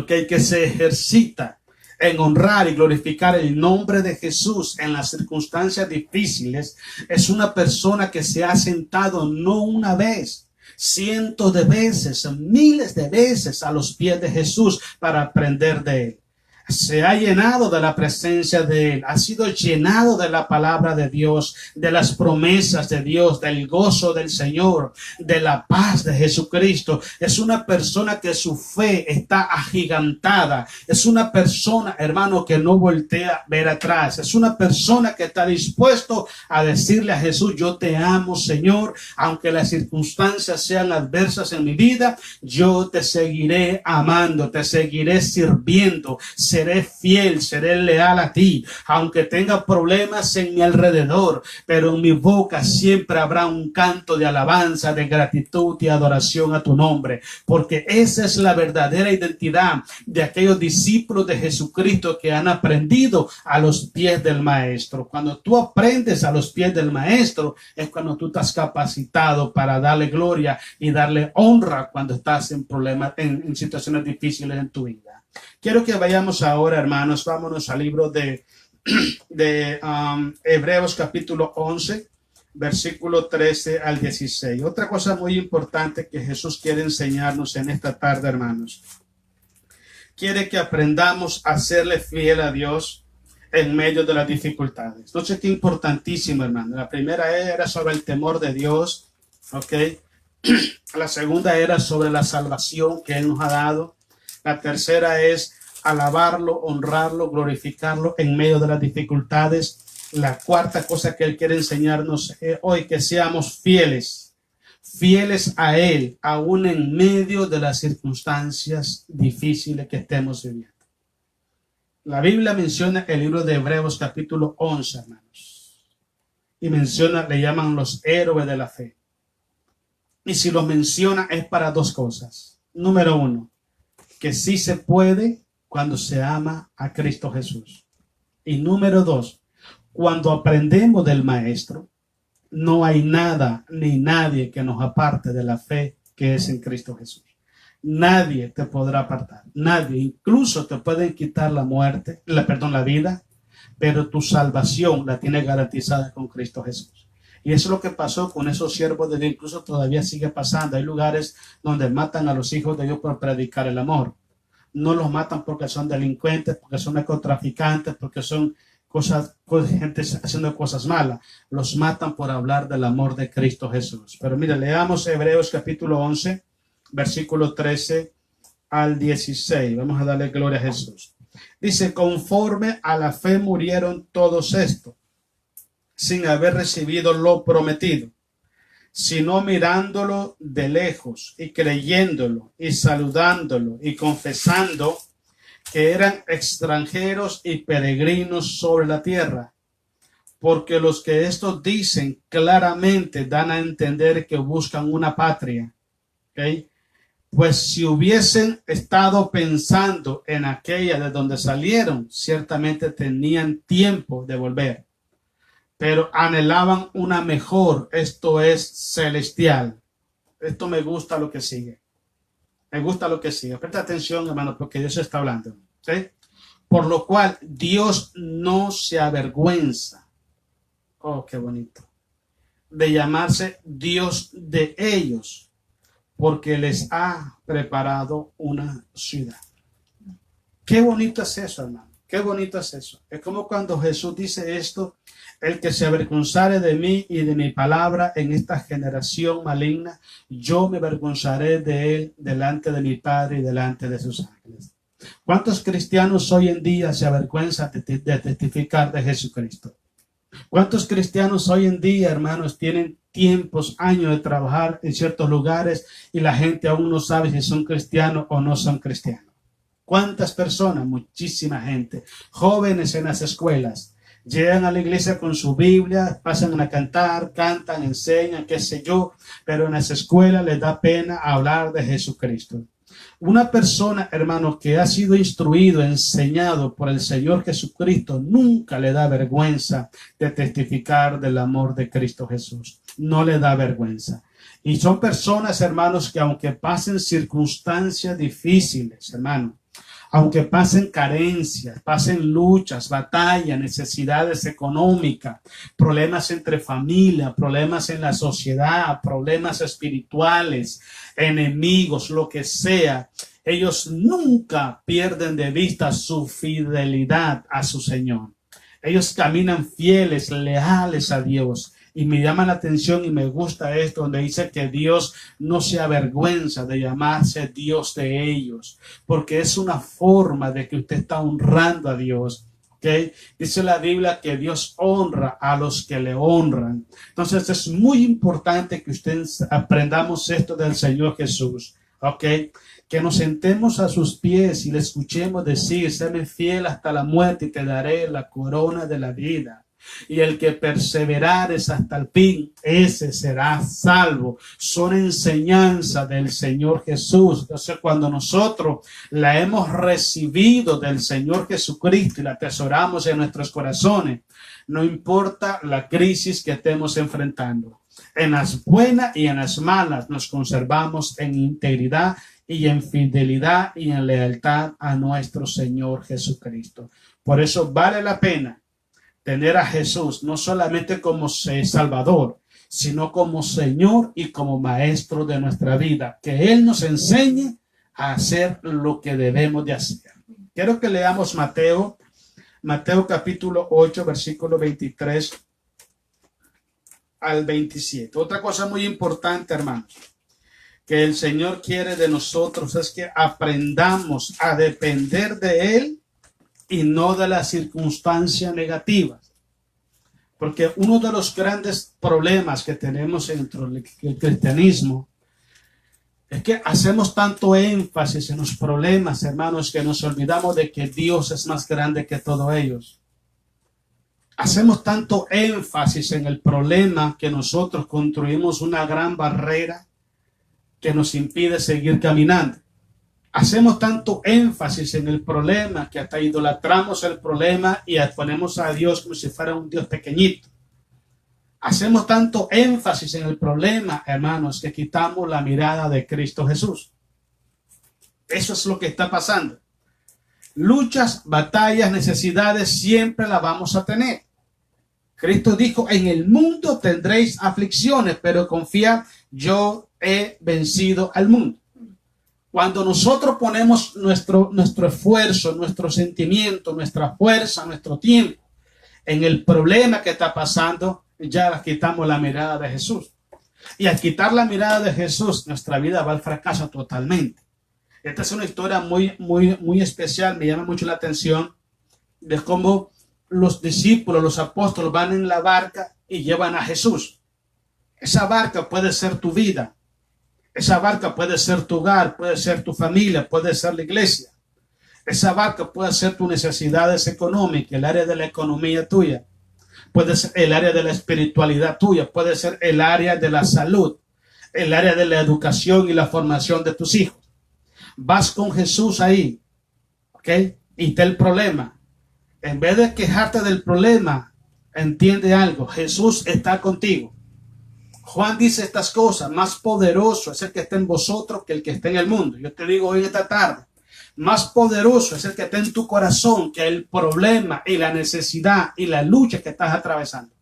que se ejercita en honrar y glorificar el nombre de Jesús en las circunstancias difíciles, es una persona que se ha sentado no una vez, cientos de veces, miles de veces a los pies de Jesús para aprender de él. Se ha llenado de la presencia de él, ha sido llenado de la palabra de Dios, de las promesas de Dios, del gozo del Señor, de la paz de Jesucristo. Es una persona que su fe está agigantada. Es una persona, hermano, que no voltea a ver atrás. Es una persona que está dispuesto a decirle a Jesús: yo te amo, Señor, aunque las circunstancias sean adversas en mi vida, yo te seguiré amando, te seguiré sirviendo. Seré fiel, seré leal a ti, aunque tenga problemas en mi alrededor, pero en mi boca siempre habrá un canto de alabanza, de gratitud y adoración a tu nombre, porque esa es la verdadera identidad de aquellos discípulos de Jesucristo que han aprendido a los pies del Maestro. Cuando tú aprendes a los pies del Maestro, es cuando tú estás capacitado para darle gloria y darle honra cuando estás en problemas, en situaciones difíciles en tu vida. Quiero que vayamos ahora, hermanos, vámonos al libro de Hebreos capítulo 11, versículo 13 al 16. Otra cosa muy importante que Jesús quiere enseñarnos en esta tarde, hermanos. Quiere que aprendamos a serle fiel a Dios en medio de las dificultades. Entonces, qué importantísimo, hermano. La primera era sobre el temor de Dios, ¿ok? La segunda era sobre la salvación que Él nos ha dado. La tercera es alabarlo, honrarlo, glorificarlo en medio de las dificultades. La cuarta cosa que Él quiere enseñarnos hoy, que seamos fieles a Él, aún en medio de las circunstancias difíciles que estemos viviendo. La Biblia menciona el libro de Hebreos capítulo 11, hermanos. Y menciona, le llaman los héroes de la fe. Y si los menciona es para dos cosas. Número uno, que sí se puede cuando se ama a Cristo Jesús. Y número dos, cuando aprendemos del Maestro, no hay nada ni nadie que nos aparte de la fe que es en Cristo Jesús. Nadie te podrá apartar, nadie. Incluso te pueden quitar la vida, pero tu salvación la tienes garantizada con Cristo Jesús. Y eso es lo que pasó con esos siervos de Dios, incluso todavía sigue pasando. Hay lugares donde matan a los hijos de Dios por predicar el amor. No los matan porque son delincuentes, porque son narcotraficantes, porque son gente haciendo cosas malas. Los matan por hablar del amor de Cristo Jesús. Pero mire, leamos Hebreos capítulo 11, versículo 13 al 16. Vamos a darle gloria a Jesús. Dice: conforme a la fe murieron todos estos, sin haber recibido lo prometido, sino mirándolo de lejos y creyéndolo y saludándolo y confesando que eran extranjeros y peregrinos sobre la tierra. Porque los que estos dicen claramente dan a entender que buscan una patria. ¿Okay? Pues si hubiesen estado pensando en aquella de donde salieron, ciertamente tenían tiempo de volver. Pero anhelaban una mejor, esto es celestial. Esto me gusta lo que sigue. Me gusta lo que sigue. Presta atención, hermano, porque Dios está hablando. ¿Sí? Por lo cual Dios no se avergüenza. Oh, qué bonito. De llamarse Dios de ellos, porque les ha preparado una ciudad. Qué bonito es eso, hermano. Qué bonito es eso. Es como cuando Jesús dice esto: el que se avergonzare de mí y de mi palabra en esta generación maligna, yo me avergonzaré de él delante de mi Padre y delante de sus ángeles. ¿Cuántos cristianos hoy en día se avergüenzan de testificar de Jesucristo? ¿Cuántos cristianos hoy en día, hermanos, tienen tiempos, años de trabajar en ciertos lugares y la gente aún no sabe si son cristianos o no son cristianos? ¿Cuántas personas? Muchísima gente. Jóvenes en las escuelas Llegan a la iglesia con su Biblia, pasan a cantar, cantan, enseñan, qué sé yo, pero en las escuelas les da pena hablar de Jesucristo. Una persona, hermano, que ha sido instruido, enseñado por el Señor Jesucristo, nunca le da vergüenza de testificar del amor de Cristo Jesús. No le da vergüenza. Y son personas, hermanos, que aunque pasen circunstancias difíciles, hermano, aunque pasen carencias, pasen luchas, batallas, necesidades económicas, problemas entre familia, problemas en la sociedad, problemas espirituales, enemigos, lo que sea, ellos nunca pierden de vista su fidelidad a su Señor. Ellos caminan fieles, leales a Dios. Y me llama la atención y me gusta esto donde dice que Dios no se avergüenza de llamarse Dios de ellos, porque es una forma de que usted está honrando a Dios. ¿Okay? Dice la Biblia que Dios honra a los que le honran. Entonces es muy importante que ustedes aprendamos esto del Señor Jesús. ¿Okay? Que nos sentemos a sus pies y le escuchemos decir, séme fiel hasta la muerte y te daré la corona de la vida. Y el que perseverares hasta el fin, ese será salvo. Son enseñanzas del Señor Jesús. Entonces, cuando nosotros la hemos recibido del Señor Jesucristo y la atesoramos en nuestros corazones, no importa la crisis que estemos enfrentando, en las buenas y en las malas nos conservamos en integridad y en fidelidad y en lealtad a nuestro Señor Jesucristo. Por eso vale la pena tener a Jesús no solamente como Salvador, sino como Señor y como Maestro de nuestra vida. Que Él nos enseñe a hacer lo que debemos de hacer. Quiero que leamos Mateo capítulo 8, versículo 23 al 27. Otra cosa muy importante, hermanos, que el Señor quiere de nosotros es que aprendamos a depender de Él y no de las circunstancias negativas. Porque uno de los grandes problemas que tenemos dentro del cristianismo es que hacemos tanto énfasis en los problemas, hermanos, que nos olvidamos de que Dios es más grande que todos ellos. Hacemos tanto énfasis en el problema que nosotros construimos una gran barrera que nos impide seguir caminando. Hacemos tanto énfasis en el problema que hasta idolatramos el problema y ponemos a Dios como si fuera un Dios pequeñito. Hacemos tanto énfasis en el problema, hermanos, que quitamos la mirada de Cristo Jesús. Eso es lo que está pasando. Luchas, batallas, necesidades, siempre las vamos a tener. Cristo dijo, en el mundo tendréis aflicciones, pero confiad, yo he vencido al mundo. Cuando nosotros ponemos nuestro esfuerzo, nuestro sentimiento, nuestra fuerza, nuestro tiempo en el problema que está pasando, ya quitamos la mirada de Jesús. Y al quitar la mirada de Jesús, nuestra vida va al fracaso totalmente. Esta es una historia muy especial. Me llama mucho la atención de cómo los discípulos, los apóstoles van en la barca y llevan a Jesús. Esa barca puede ser tu vida. Esa barca puede ser tu hogar, puede ser tu familia, puede ser la iglesia. Esa barca puede ser tus necesidades económicas, el área de la economía tuya. Puede ser el área de la espiritualidad tuya, puede ser el área de la salud, el área de la educación y la formación de tus hijos. Vas con Jesús ahí, ¿ok? Y está el problema. En vez de quejarte del problema, entiende algo, Jesús está contigo. Juan dice estas cosas, más poderoso es el que está en vosotros que el que está en el mundo. Yo te digo hoy esta tarde, más poderoso es el que está en tu corazón que el problema y la necesidad y la lucha que estás atravesando.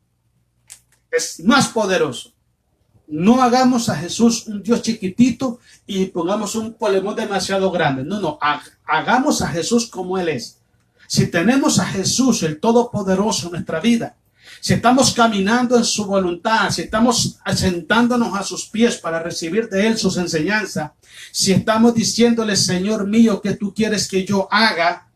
Es más poderoso. No hagamos a Jesús un Dios chiquitito y pongamos un problemón demasiado grande. No, hagamos a Jesús como Él es. Si tenemos a Jesús, el Todopoderoso, en nuestra vida, si estamos caminando en su voluntad, si estamos sentándonos a sus pies para recibir de Él sus enseñanzas, si estamos diciéndole, Señor mío, ¿qué tú quieres que yo haga?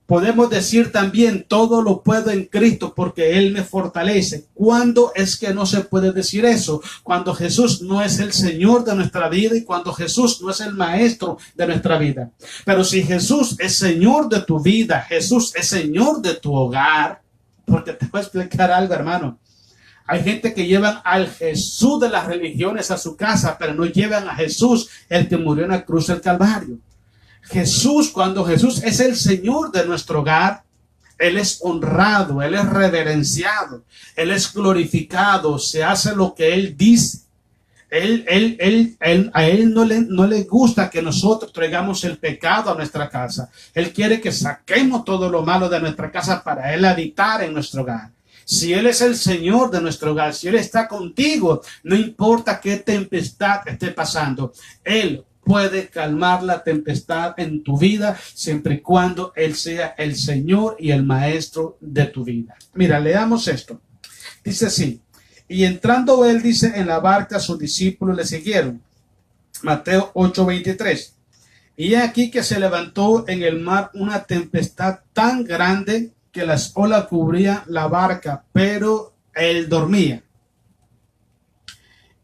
Podemos decir también, todo lo puedo en Cristo porque Él me fortalece. ¿Cuándo es que no se puede decir eso? Cuando Jesús no es el Señor de nuestra vida y cuando Jesús no es el Maestro de nuestra vida. Pero si Jesús es Señor de tu vida, Jesús es Señor de tu hogar, Porque te voy a explicar algo, hermano. Hay gente que llevan al Jesús de las religiones a su casa, pero no llevan a Jesús, el que murió en la cruz del Calvario. Jesús, cuando Jesús es el Señor de nuestro hogar, Él es honrado, Él es reverenciado, Él es glorificado, se hace lo que Él dice. A Él no le gusta que nosotros traigamos el pecado a nuestra casa. Él quiere que saquemos todo lo malo de nuestra casa para Él habitar en nuestro hogar. Si Él es el Señor de nuestro hogar, si Él está contigo, no importa qué tempestad esté pasando, Él puede calmar la tempestad en tu vida siempre y cuando Él sea el Señor y el Maestro de tu vida. Mira, leamos esto. Dice así: y entrando Él, dice, en la barca, sus discípulos le siguieron. Mateo 8:23. Y aquí que se levantó en el mar una tempestad tan grande que las olas cubrían la barca, pero Él dormía.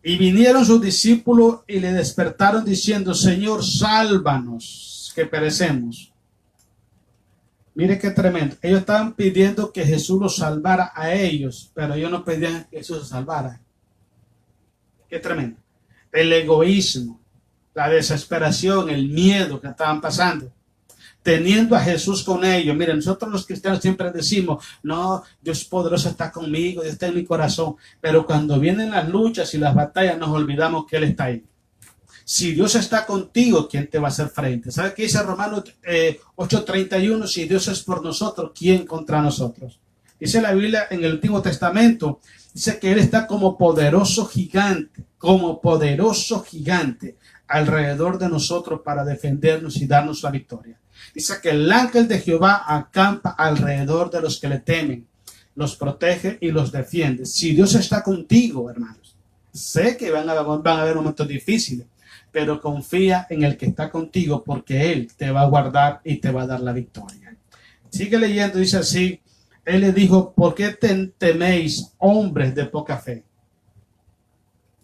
Y vinieron sus discípulos y le despertaron diciendo: Señor, sálvanos, que perecemos. Mire qué tremendo. Ellos estaban pidiendo que Jesús los salvara a ellos, pero ellos no pedían que Jesús los salvara. Qué tremendo. El egoísmo, la desesperación, el miedo que estaban pasando, teniendo a Jesús con ellos. Miren, nosotros los cristianos siempre decimos: no, Dios poderoso está conmigo, Dios está en mi corazón. Pero cuando vienen las luchas y las batallas, nos olvidamos que Él está ahí. Si Dios está contigo, ¿quién te va a hacer frente? ¿Sabe qué dice Romanos 8:31? Si Dios es por nosotros, ¿quién contra nosotros? Dice la Biblia en el Antiguo Testamento, dice que Él está como poderoso gigante alrededor de nosotros para defendernos y darnos la victoria. Dice que el ángel de Jehová acampa alrededor de los que le temen, los protege y los defiende. Si Dios está contigo, hermanos, sé que van a haber momentos difíciles, pero confía en el que está contigo, porque Él te va a guardar y te va a dar la victoria. Sigue leyendo, dice así: Él le dijo: ¿por qué teméis, hombres de poca fe?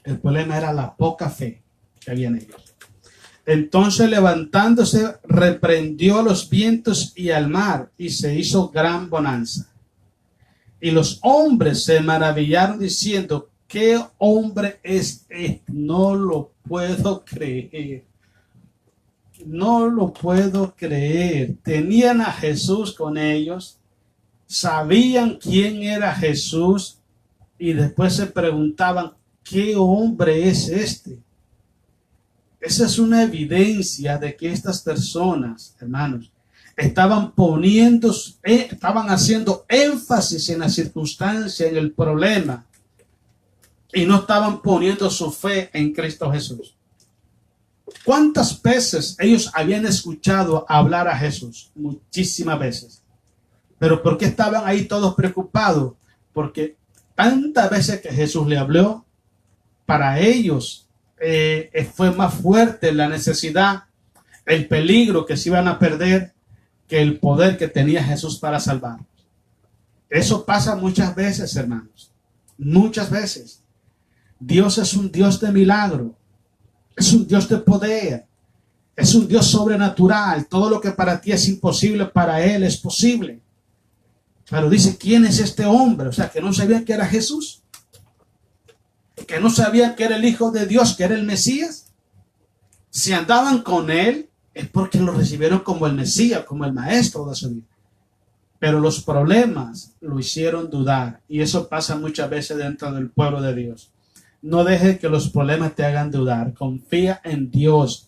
El problema era la poca fe que había en ellos. Entonces, levantándose, reprendió a los vientos y al mar, y se hizo gran bonanza. Y los hombres se maravillaron diciendo: ¿qué hombre es este? No lo puedo creer. No lo puedo creer. Tenían a Jesús con ellos, sabían quién era Jesús, y después se preguntaban: ¿qué hombre es este? Esa es una evidencia de que estas personas, hermanos, estaban haciendo énfasis en la circunstancia, en el problema, y no estaban poniendo su fe en Cristo Jesús. ¿Cuántas veces ellos habían escuchado hablar a Jesús? Muchísimas veces. Pero ¿por qué estaban ahí todos preocupados? Porque tantas veces que Jesús le habló, para ellos fue más fuerte la necesidad, el peligro que se iban a perder, que el poder que tenía Jesús para salvarlos. Eso pasa muchas veces, hermanos. Muchas veces. Dios es un Dios de milagro. Es un Dios de poder. Es un Dios sobrenatural. Todo lo que para ti es imposible, para Él es posible. Pero dice: ¿quién es este hombre? O sea, que no sabían que era Jesús. Que no sabían que era el Hijo de Dios, que era el Mesías. Si andaban con Él, es porque lo recibieron como el Mesías, como el Maestro de su vida. Pero los problemas lo hicieron dudar. Y eso pasa muchas veces dentro del pueblo de Dios. No dejes que los problemas te hagan dudar. Confía en Dios.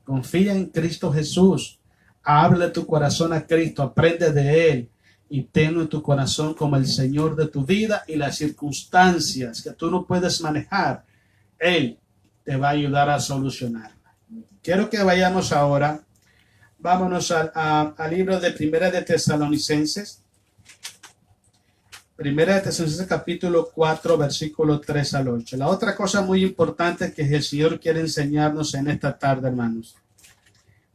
Confía en Cristo Jesús. Habla tu corazón a Cristo. Aprende de Él. Y tenlo en tu corazón como el Señor de tu vida, y las circunstancias que tú no puedes manejar, Él te va a ayudar a solucionar. Quiero que vayamos ahora. Vámonos al libro de Primera de Tesalonicenses. Primera de Tesalonicenses capítulo 4, versículo 3 al 8. La otra cosa muy importante que el Señor quiere enseñarnos en esta tarde, hermanos,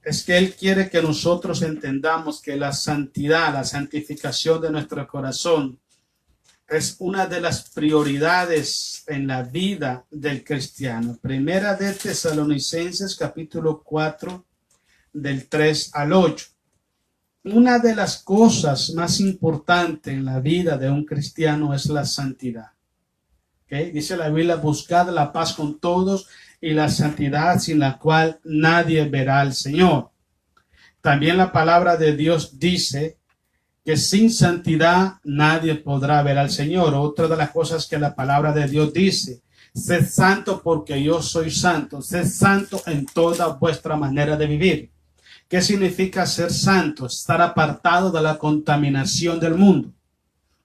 es que Él quiere que nosotros entendamos que la santidad, la santificación de nuestro corazón es una de las prioridades en la vida del cristiano. Primera de Tesalonicenses capítulo 4 del 3 al 8. Una de las cosas más importantes en la vida de un cristiano es la santidad. ¿Okay? Dice la Biblia, buscad la paz con todos y la santidad sin la cual nadie verá al Señor. También la palabra de Dios dice que sin santidad nadie podrá ver al Señor. Otra de las cosas que la palabra de Dios dice, sed santo porque yo soy santo. Sed santo en toda vuestra manera de vivir. ¿Qué significa ser santo? Estar apartado de la contaminación del mundo.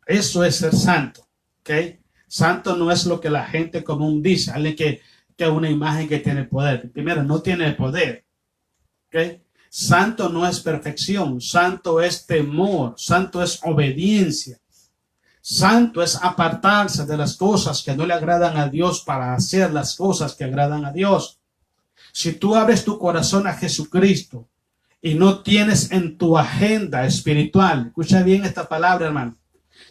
Eso es ser santo. ¿Okay? Santo no es lo que la gente común dice. Alguien que es una imagen que tiene poder. Primero, no tiene poder. ¿Okay? Santo no es perfección. Santo es temor. Santo es obediencia. Santo es apartarse de las cosas que no le agradan a Dios para hacer las cosas que agradan a Dios. Si tú abres tu corazón a Jesucristo y no tienes en tu agenda espiritual, escucha bien esta palabra, hermano.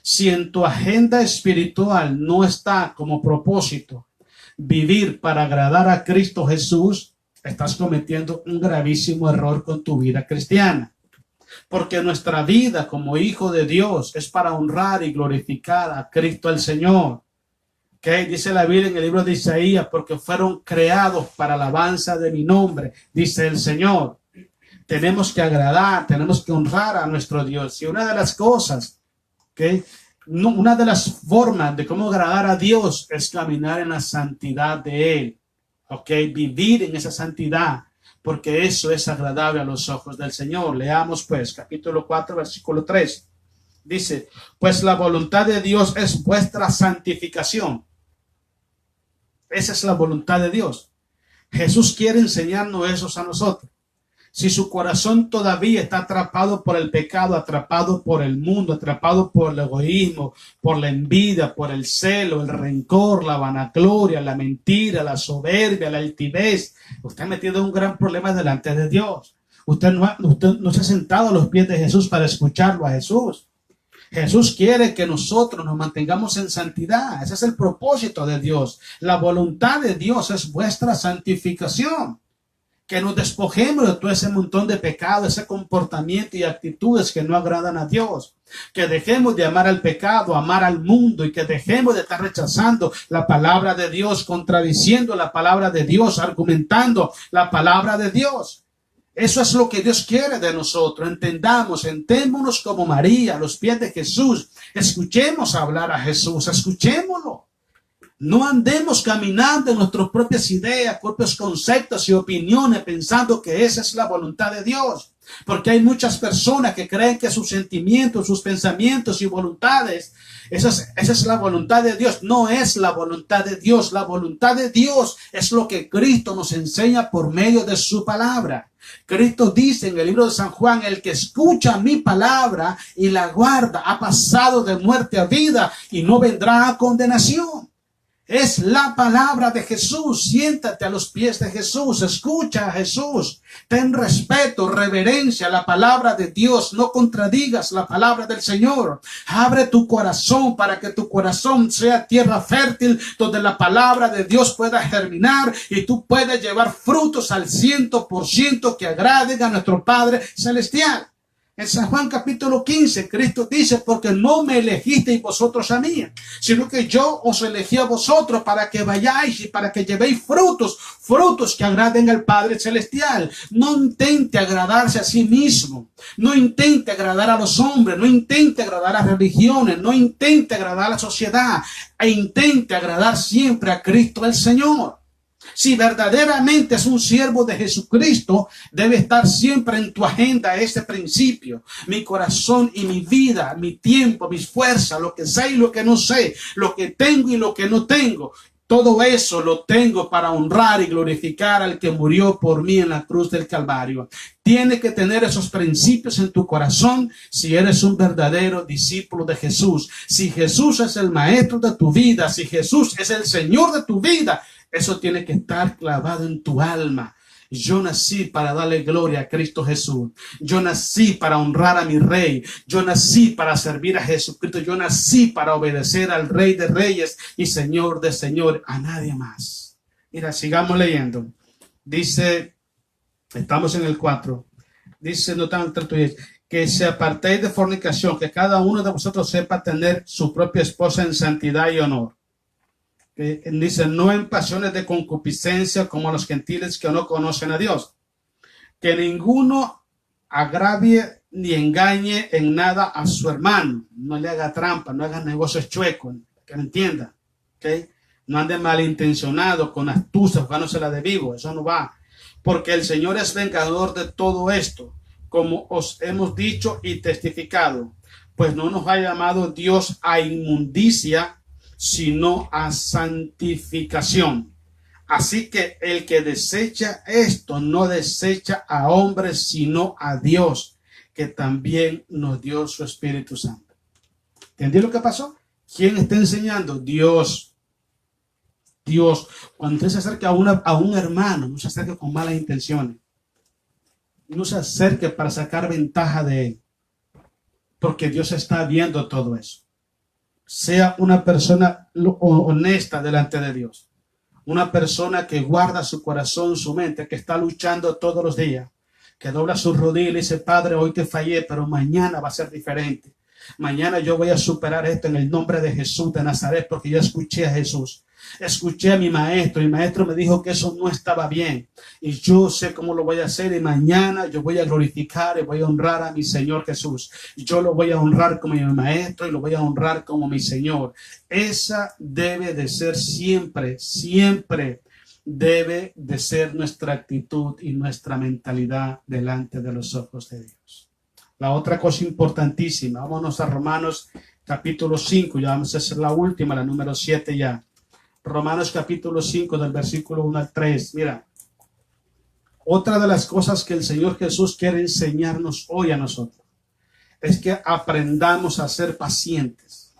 Si en tu agenda espiritual no está como propósito vivir para agradar a Cristo Jesús, estás cometiendo un gravísimo error con tu vida cristiana. Porque nuestra vida como hijo de Dios es para honrar y glorificar a Cristo el Señor. ¿Okay? Dice la Biblia en el libro de Isaías, porque fueron creados para alabanza de mi nombre, dice el Señor. Tenemos que agradar, tenemos que honrar a nuestro Dios. Y una de las cosas, ¿okay? Una de las formas de cómo agradar a Dios es caminar en la santidad de Él. ¿Okay? Vivir en esa santidad, porque eso es agradable a los ojos del Señor. Leamos pues, capítulo 4, versículo 3. Dice, pues la voluntad de Dios es vuestra santificación. Esa es la voluntad de Dios. Jesús quiere enseñarnos eso a nosotros. Si su corazón todavía está atrapado por el pecado, atrapado por el mundo, atrapado por el egoísmo, por la envidia, por el celo, el rencor, la vanagloria, la mentira, la soberbia, la altivez, usted ha metido un gran problema delante de Dios. Usted no se ha sentado a los pies de Jesús para escucharlo a Jesús. Jesús quiere que nosotros nos mantengamos en santidad. Ese es el propósito de Dios. La voluntad de Dios es vuestra santificación. Que nos despojemos de todo ese montón de pecado, ese comportamiento y actitudes que no agradan a Dios. Que dejemos de amar al pecado, amar al mundo y que dejemos de estar rechazando la palabra de Dios, contradiciendo la palabra de Dios, argumentando la palabra de Dios. Eso es lo que Dios quiere de nosotros. Entendamos, sentémonos como María a los pies de Jesús. Escuchemos hablar a Jesús, escuchémoslo. No andemos caminando en nuestras propias ideas, propios conceptos y opiniones pensando que esa es la voluntad de Dios. Porque hay muchas personas que creen que sus sentimientos, sus pensamientos y voluntades, esa es la voluntad de Dios. No es la voluntad de Dios. La voluntad de Dios es lo que Cristo nos enseña por medio de su palabra. Cristo dice en el libro de San Juan, el que escucha mi palabra y la guarda ha pasado de muerte a vida y no vendrá a condenación. Es la palabra de Jesús. Siéntate a los pies de Jesús. Escucha a Jesús. Ten respeto, reverencia a la palabra de Dios. No contradigas la palabra del Señor. Abre tu corazón para que tu corazón sea tierra fértil donde la palabra de Dios pueda germinar y tú puedas llevar frutos al 100% que agraden a nuestro Padre Celestial. En San Juan capítulo 15, Cristo dice, porque no me elegisteis vosotros a mí, sino que yo os elegí a vosotros para que vayáis y para que llevéis frutos que agraden al Padre Celestial. No intente agradarse a sí mismo, no intente agradar a los hombres, no intente agradar a las religiones, no intente agradar a la sociedad, e intente agradar siempre a Cristo el Señor. Si verdaderamente es un siervo de Jesucristo, debe estar siempre en tu agenda ese principio. Mi corazón y mi vida, mi tiempo, mis fuerzas, lo que sé y lo que no sé, lo que tengo y lo que no tengo. Todo eso lo tengo para honrar y glorificar al que murió por mí en la cruz del Calvario. Tienes que tener esos principios en tu corazón si eres un verdadero discípulo de Jesús. Si Jesús es el maestro de tu vida, si Jesús es el Señor de tu vida, eso tiene que estar clavado en tu alma. Yo nací para darle gloria a Cristo Jesús. Yo nací para honrar a mi Rey. Yo nací para servir a Jesucristo. Yo nací para obedecer al Rey de Reyes y Señor de Señores, a nadie más. Mira, sigamos leyendo. Dice, estamos en el 4. Dice, no tan tanto, que que se apartéis de fornicación, que cada uno de vosotros sepa tener su propia esposa en santidad y honor. Que dice, no en pasiones de concupiscencia como los gentiles que no conocen a Dios. Que ninguno agravie ni engañe en nada a su hermano. No le haga trampa, no haga negocios chuecos, que lo entienda. ¿Okay? No ande malintencionado con astucia, jugándosela de vivo. Eso no va. Porque el Señor es vengador de todo esto, como os hemos dicho y testificado. Pues no nos ha llamado Dios a inmundicia, sino a santificación. Así que el que desecha esto no desecha a hombres, sino a Dios, que también nos dio su Espíritu Santo. ¿Entendí lo que pasó? ¿Quién está enseñando? Dios. Dios. Cuando usted se acerca a un hermano, no se acerque con malas intenciones. No se acerque para sacar ventaja de él, porque Dios está viendo todo eso. Sea una persona honesta delante de Dios. Una persona que guarda su corazón, su mente, que está luchando todos los días, que dobla sus rodillas y dice, Padre, hoy te fallé, pero mañana va a ser diferente. Mañana yo voy a superar esto en el nombre de Jesús de Nazaret, porque yo escuché a Jesús. Escuché a mi maestro me dijo que eso no estaba bien y yo sé cómo lo voy a hacer y mañana yo voy a glorificar y voy a honrar a mi Señor Jesús. Y yo lo voy a honrar como mi maestro y lo voy a honrar como mi Señor. Esa debe de ser siempre, siempre debe de ser nuestra actitud y nuestra mentalidad delante de los ojos de Dios. La otra cosa importantísima, vámonos a Romanos capítulo 5, ya vamos a hacer la última, la número 7 ya. Romanos capítulo 5 del versículo 1 al 3. Mira, otra de las cosas que el Señor Jesús quiere enseñarnos hoy a nosotros es que aprendamos a ser pacientes,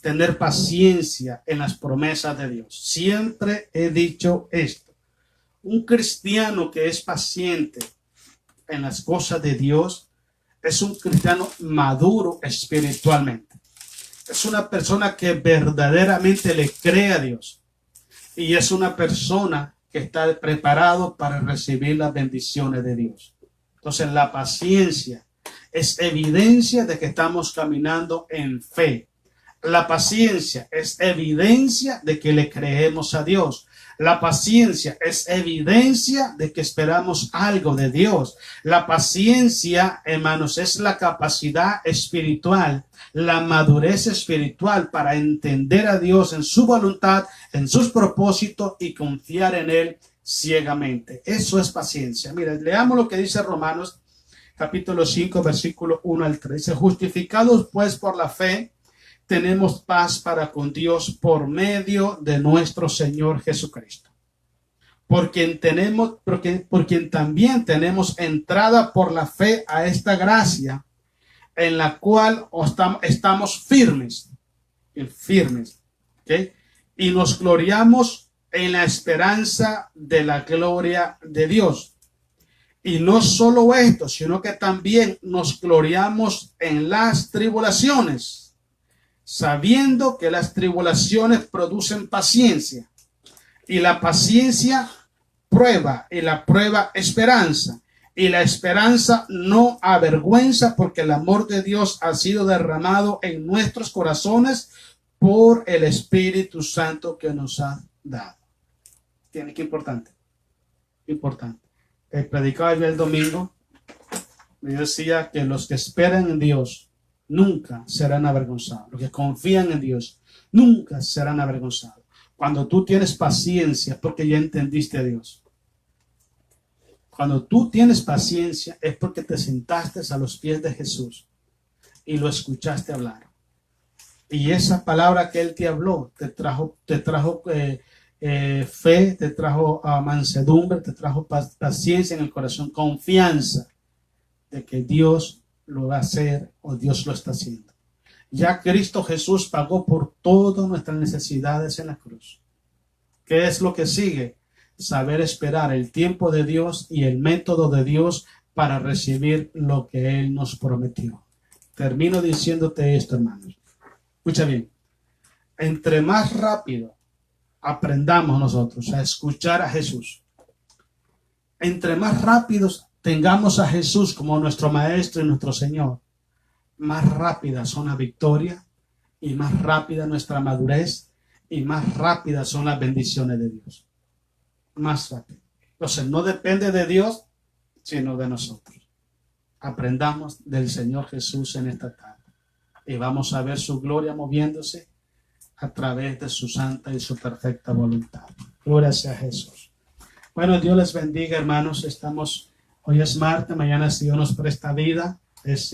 tener paciencia en las promesas de Dios. Siempre he dicho esto. Un cristiano que es paciente en las cosas de Dios es un cristiano maduro espiritualmente. Es una persona que verdaderamente le cree a Dios. Y es una persona que está preparado para recibir las bendiciones de Dios. Entonces, la paciencia es evidencia de que estamos caminando en fe. La paciencia es evidencia de que le creemos a Dios. La paciencia es evidencia de que esperamos algo de Dios. La paciencia, hermanos, es la capacidad espiritual, la madurez espiritual para entender a Dios en su voluntad, en sus propósitos y confiar en Él ciegamente. Eso es paciencia. Mira, leamos lo que dice Romanos capítulo 5, versículo 1 al 3. Dice, justificados pues por la fe, tenemos paz para con Dios por medio de nuestro Señor Jesucristo. Por quien también tenemos entrada por la fe a esta gracia, en la cual estamos firmes, ¿okay? Y nos gloriamos en la esperanza de la gloria de Dios. Y no solo esto, sino que también nos gloriamos en las tribulaciones, sabiendo que las tribulaciones producen paciencia, y la paciencia prueba, y la prueba esperanza, y la esperanza no avergüenza, porque el amor de Dios ha sido derramado en nuestros corazones por el Espíritu Santo que nos ha dado. ¿Tiene que importante? Importante. El predicador el domingo me decía que los que esperan en Dios nunca serán avergonzados. Los que confían en Dios nunca serán avergonzados. Cuando tú tienes paciencia es porque ya entendiste a Dios. Cuando tú tienes paciencia es porque te sentaste a los pies de Jesús y lo escuchaste hablar. Y esa palabra que Él te habló te trajo fe, te trajo mansedumbre, te trajo paciencia en el corazón, confianza de que Dios lo va a hacer o Dios lo está haciendo. Ya Cristo Jesús pagó por todas nuestras necesidades en la cruz. ¿Qué es lo que sigue? Saber esperar el tiempo de Dios y el método de Dios para recibir lo que Él nos prometió. Termino diciéndote esto, hermanos. Escucha bien. Entre más rápido aprendamos nosotros a escuchar a Jesús, entre más rápidos tengamos a Jesús como nuestro Maestro y nuestro Señor, más rápidas son la victoria y más rápida nuestra madurez y más rápidas son las bendiciones de Dios. Más rápido. Entonces no depende de Dios, sino de nosotros. Aprendamos del Señor Jesús en esta tarde y vamos a ver su gloria moviéndose a través de su santa y su perfecta voluntad. Gloria sea Jesús. Bueno, Dios les bendiga, hermanos. Hoy es martes, mañana si Dios nos presta vida, es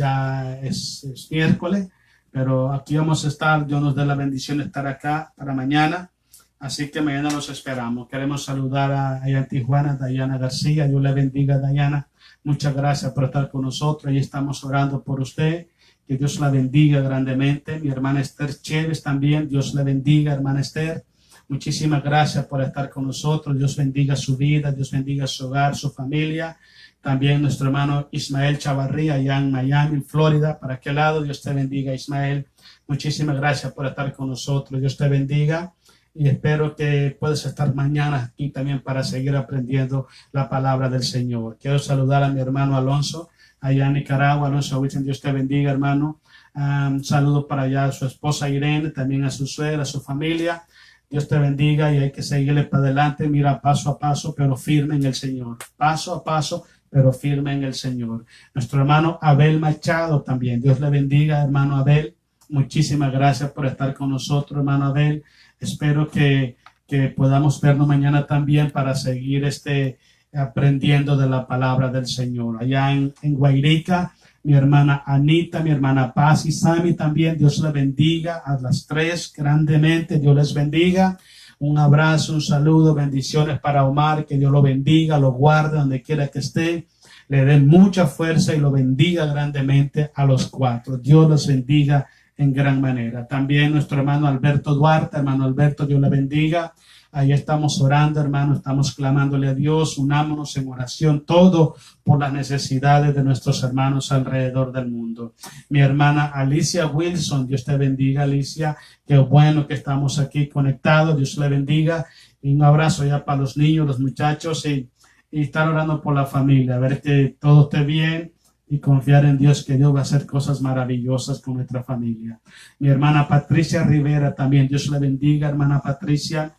miércoles, pero aquí vamos a estar. Dios nos dé la bendición de estar acá para mañana, así que mañana los esperamos. Queremos saludar allá en Tijuana, Dayana García. Dios le bendiga, Dayana. Muchas gracias por estar con nosotros. Ahí estamos orando por usted. Que Dios la bendiga grandemente. Mi hermana Esther Chévez también. Dios le bendiga, hermana Esther. Muchísimas gracias por estar con nosotros. Dios bendiga su vida. Dios bendiga su hogar, su familia. También nuestro hermano Ismael Chavarría, allá en Miami, Florida. Para aquel lado, Dios te bendiga, Ismael. Muchísimas gracias por estar con nosotros. Dios te bendiga. Y espero que puedas estar mañana aquí también para seguir aprendiendo la palabra del Señor. Quiero saludar a mi hermano Alonso, allá en Nicaragua. Alonso, Dios te bendiga, hermano. Un saludo para allá a su esposa Irene, también a su suegra, a su familia. Dios te bendiga y hay que seguirle para adelante. Mira, paso a paso, pero firme en el Señor. Paso a paso, pero firme en el Señor. Nuestro hermano Abel Machado también. Dios le bendiga, hermano Abel. Muchísimas gracias por estar con nosotros, hermano Abel. Espero que podamos vernos mañana también para seguir aprendiendo de la palabra del Señor. Allá en Guairica, mi hermana Anita, mi hermana Paz y Sami también. Dios les bendiga a las tres grandemente. Dios les bendiga. Un abrazo, un saludo, bendiciones para Omar. Que Dios lo bendiga, lo guarde donde quiera que esté. Le dé mucha fuerza y lo bendiga grandemente a los cuatro. Dios los bendiga en gran manera. También nuestro hermano Alberto Duarte. Hermano Alberto, Dios le bendiga. Ahí estamos orando, hermano, estamos clamándole a Dios, unámonos en oración, todo por las necesidades de nuestros hermanos alrededor del mundo. Mi hermana Alicia Wilson, Dios te bendiga, Alicia, qué bueno que estamos aquí conectados, Dios le bendiga. Y un abrazo ya para los niños, los muchachos y estar orando por la familia, a ver que todo esté bien y confiar en Dios que Dios va a hacer cosas maravillosas con nuestra familia. Mi hermana Patricia Rivera también, Dios le bendiga, hermana Patricia.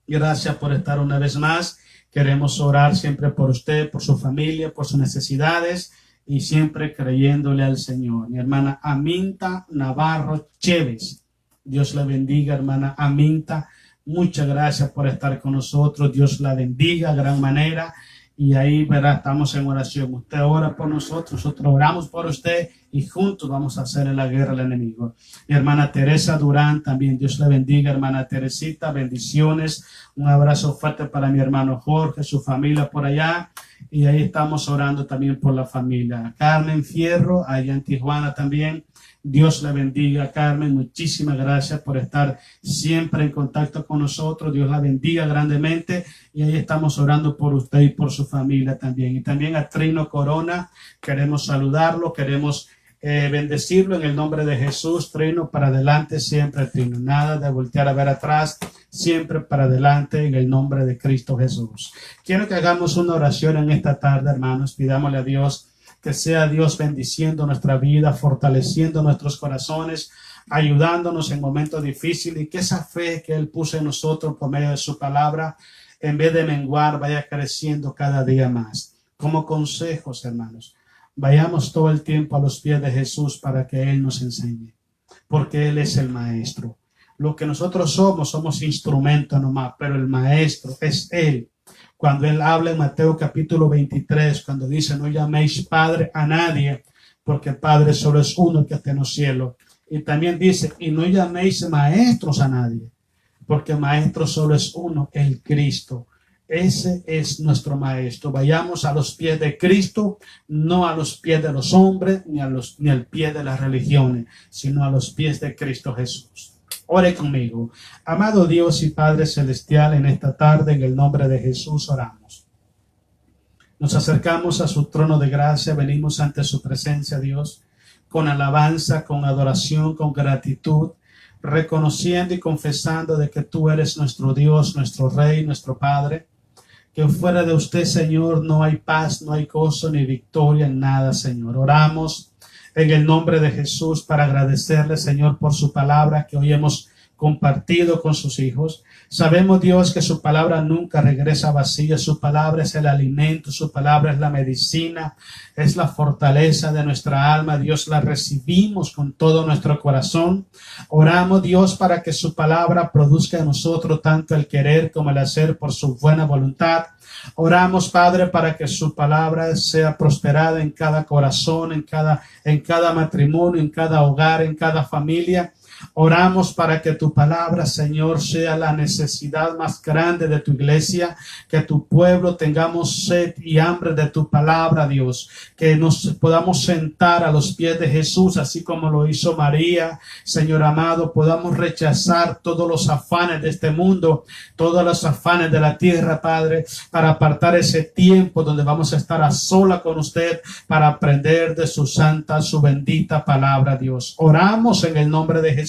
Gracias por estar una vez más. Queremos orar siempre por usted, por su familia, por sus necesidades y siempre creyéndole al Señor. Mi hermana Aminta Navarro Chévez. Dios la bendiga, hermana Aminta. Muchas gracias por estar con nosotros. Dios la bendiga de gran manera. Y ahí, verá, estamos en oración. Usted ora por nosotros, nosotros oramos por usted y juntos vamos a hacer la guerra al enemigo. Mi hermana Teresa Durán también, Dios la bendiga, hermana Teresita, bendiciones. Un abrazo fuerte para mi hermano Jorge, su familia por allá. Y ahí estamos orando también por la familia. Carmen Fierro, allá en Tijuana también. Dios le bendiga, Carmen. Muchísimas gracias por estar siempre en contacto con nosotros. Dios la bendiga grandemente. Y ahí estamos orando por usted y por su familia también. Y también a Trino Corona. Queremos saludarlo, queremos bendecirlo en el nombre de Jesús. Trino, para adelante siempre, Trino. Nada de voltear a ver atrás. Siempre para adelante en el nombre de Cristo Jesús. Quiero que hagamos una oración en esta tarde, hermanos. Pidámosle a Dios que sea Dios bendiciendo nuestra vida, fortaleciendo nuestros corazones, ayudándonos en momentos difíciles y que esa fe que Él puso en nosotros por medio de su palabra, en vez de menguar, vaya creciendo cada día más. Como consejos, hermanos, vayamos todo el tiempo a los pies de Jesús para que Él nos enseñe, porque Él es el Maestro. Lo que nosotros somos instrumentos nomás, pero el Maestro es Él. Cuando Él habla en Mateo capítulo 23, cuando dice, no llaméis Padre a nadie, porque Padre solo es uno que está en los cielos. Y también dice, y no llaméis maestros a nadie, porque Maestro solo es uno, el Cristo. Ese es nuestro Maestro. Vayamos a los pies de Cristo, no a los pies de los hombres, ni al pie de las religiones, sino a los pies de Cristo Jesús. Ore conmigo. Amado Dios y Padre Celestial, en esta tarde, en el nombre de Jesús, oramos. Nos acercamos a su trono de gracia, venimos ante su presencia, Dios, con alabanza, con adoración, con gratitud, reconociendo y confesando de que tú eres nuestro Dios, nuestro Rey, nuestro Padre, que fuera de usted, Señor, no hay paz, no hay gozo ni victoria en nada, Señor. Oramos en el nombre de Jesús para agradecerle, Señor, por su palabra que hoy hemos compartido con sus hijos. Sabemos, Dios, que su palabra nunca regresa vacía. Su palabra es el alimento, su palabra es la medicina, es la fortaleza de nuestra alma. Dios, la recibimos con todo nuestro corazón. Oramos, Dios, para que su palabra produzca en nosotros tanto el querer como el hacer por su buena voluntad. Oramos, Padre, para que su palabra sea prosperada en cada corazón, en cada matrimonio, en cada hogar, en cada familia. Oramos para que tu palabra, Señor, sea la necesidad más grande de tu iglesia, que tu pueblo tengamos sed y hambre de tu palabra, Dios, que nos podamos sentar a los pies de Jesús, así como lo hizo María, Señor amado, podamos rechazar todos los afanes de este mundo, todos los afanes de la tierra, Padre, para apartar ese tiempo donde vamos a estar a sola con usted para aprender de su santa, su bendita palabra, Dios. Oramos en el nombre de Jesús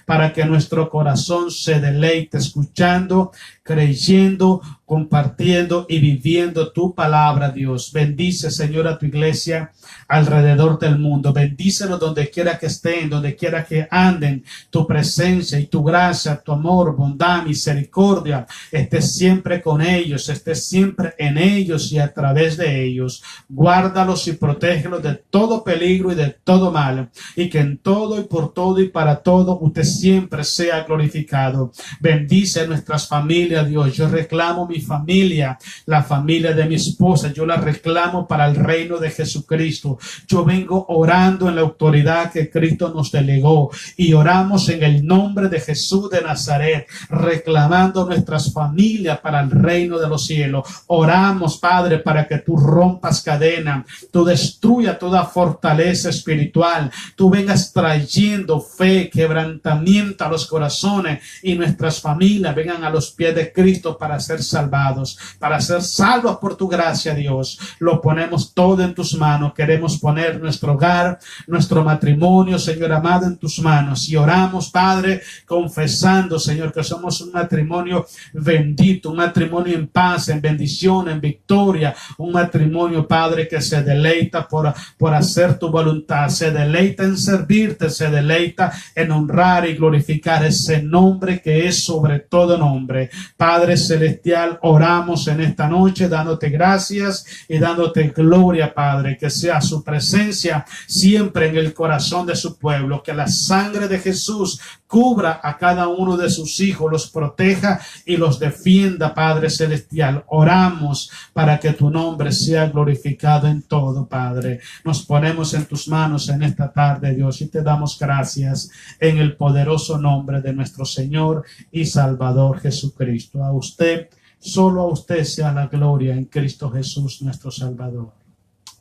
para que nuestro corazón se deleite escuchando, creyendo, compartiendo y viviendo tu palabra, Dios. Bendice, Señor, a tu iglesia alrededor del mundo. Bendícelos donde quiera que estén, donde quiera que anden. Tu presencia y tu gracia, tu amor, bondad, misericordia, esté siempre con ellos, esté siempre en ellos y a través de ellos. Guárdalos y protégelos de todo peligro y de todo mal, y que en todo y por todo y para todo usted siempre sea glorificado. Bendice nuestras familias, Dios. Yo reclamo mi familia, la familia de mi esposa, yo la reclamo para el reino de Jesucristo. Yo vengo orando en la autoridad que Cristo nos delegó y oramos en el nombre de Jesús de Nazaret, reclamando nuestras familias para el reino de los cielos. Oramos, Padre, para que tú rompas cadenas, tú destruyas toda fortaleza espiritual, tú vengas trayendo fe, quebrantamiento a los corazones y nuestras familias vengan a los pies de Cristo para ser salvados, para ser salvos por tu gracia, Dios. Lo ponemos todo en tus manos. Queremos poner nuestro hogar, nuestro matrimonio, Señor amado, en tus manos. Y oramos, Padre, confesando, Señor, que somos un matrimonio bendito, un matrimonio en paz, en bendición, en victoria, un matrimonio, Padre, que se deleita por hacer tu voluntad, se deleita en servirte, se deleita en honrar y glorificar ese nombre que es sobre todo nombre. Padre celestial, oramos en esta noche dándote gracias y dándote gloria, Padre, que sea su presencia siempre en el corazón de su pueblo, que la sangre de Jesús cubra a cada uno de sus hijos, los proteja y los defienda, Padre celestial. Oramos para que tu nombre sea glorificado en todo, Padre. Nos ponemos en tus manos en esta tarde, Dios, y te damos gracias en el poderoso nombre de nuestro Señor y Salvador Jesucristo. A usted, solo a usted sea la gloria en Cristo Jesús, nuestro Salvador.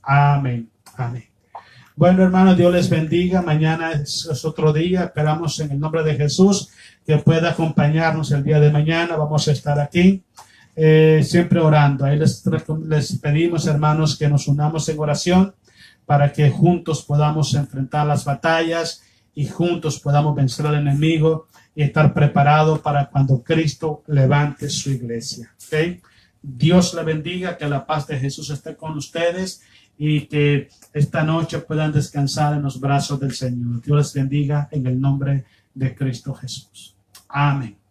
Amén. Amén. Bueno, hermanos, Dios les bendiga. Mañana es otro día. Esperamos en el nombre de Jesús que pueda acompañarnos el día de mañana. Vamos a estar aquí siempre orando. Ahí les pedimos, hermanos, que nos unamos en oración para que juntos podamos enfrentar las batallas y juntos podamos vencer al enemigo y estar preparados para cuando Cristo levante su iglesia. ¿Okay? Dios le bendiga, que la paz de Jesús esté con ustedes y que esta noche puedan descansar en los brazos del Señor. Dios les bendiga en el nombre de Cristo Jesús. Amén.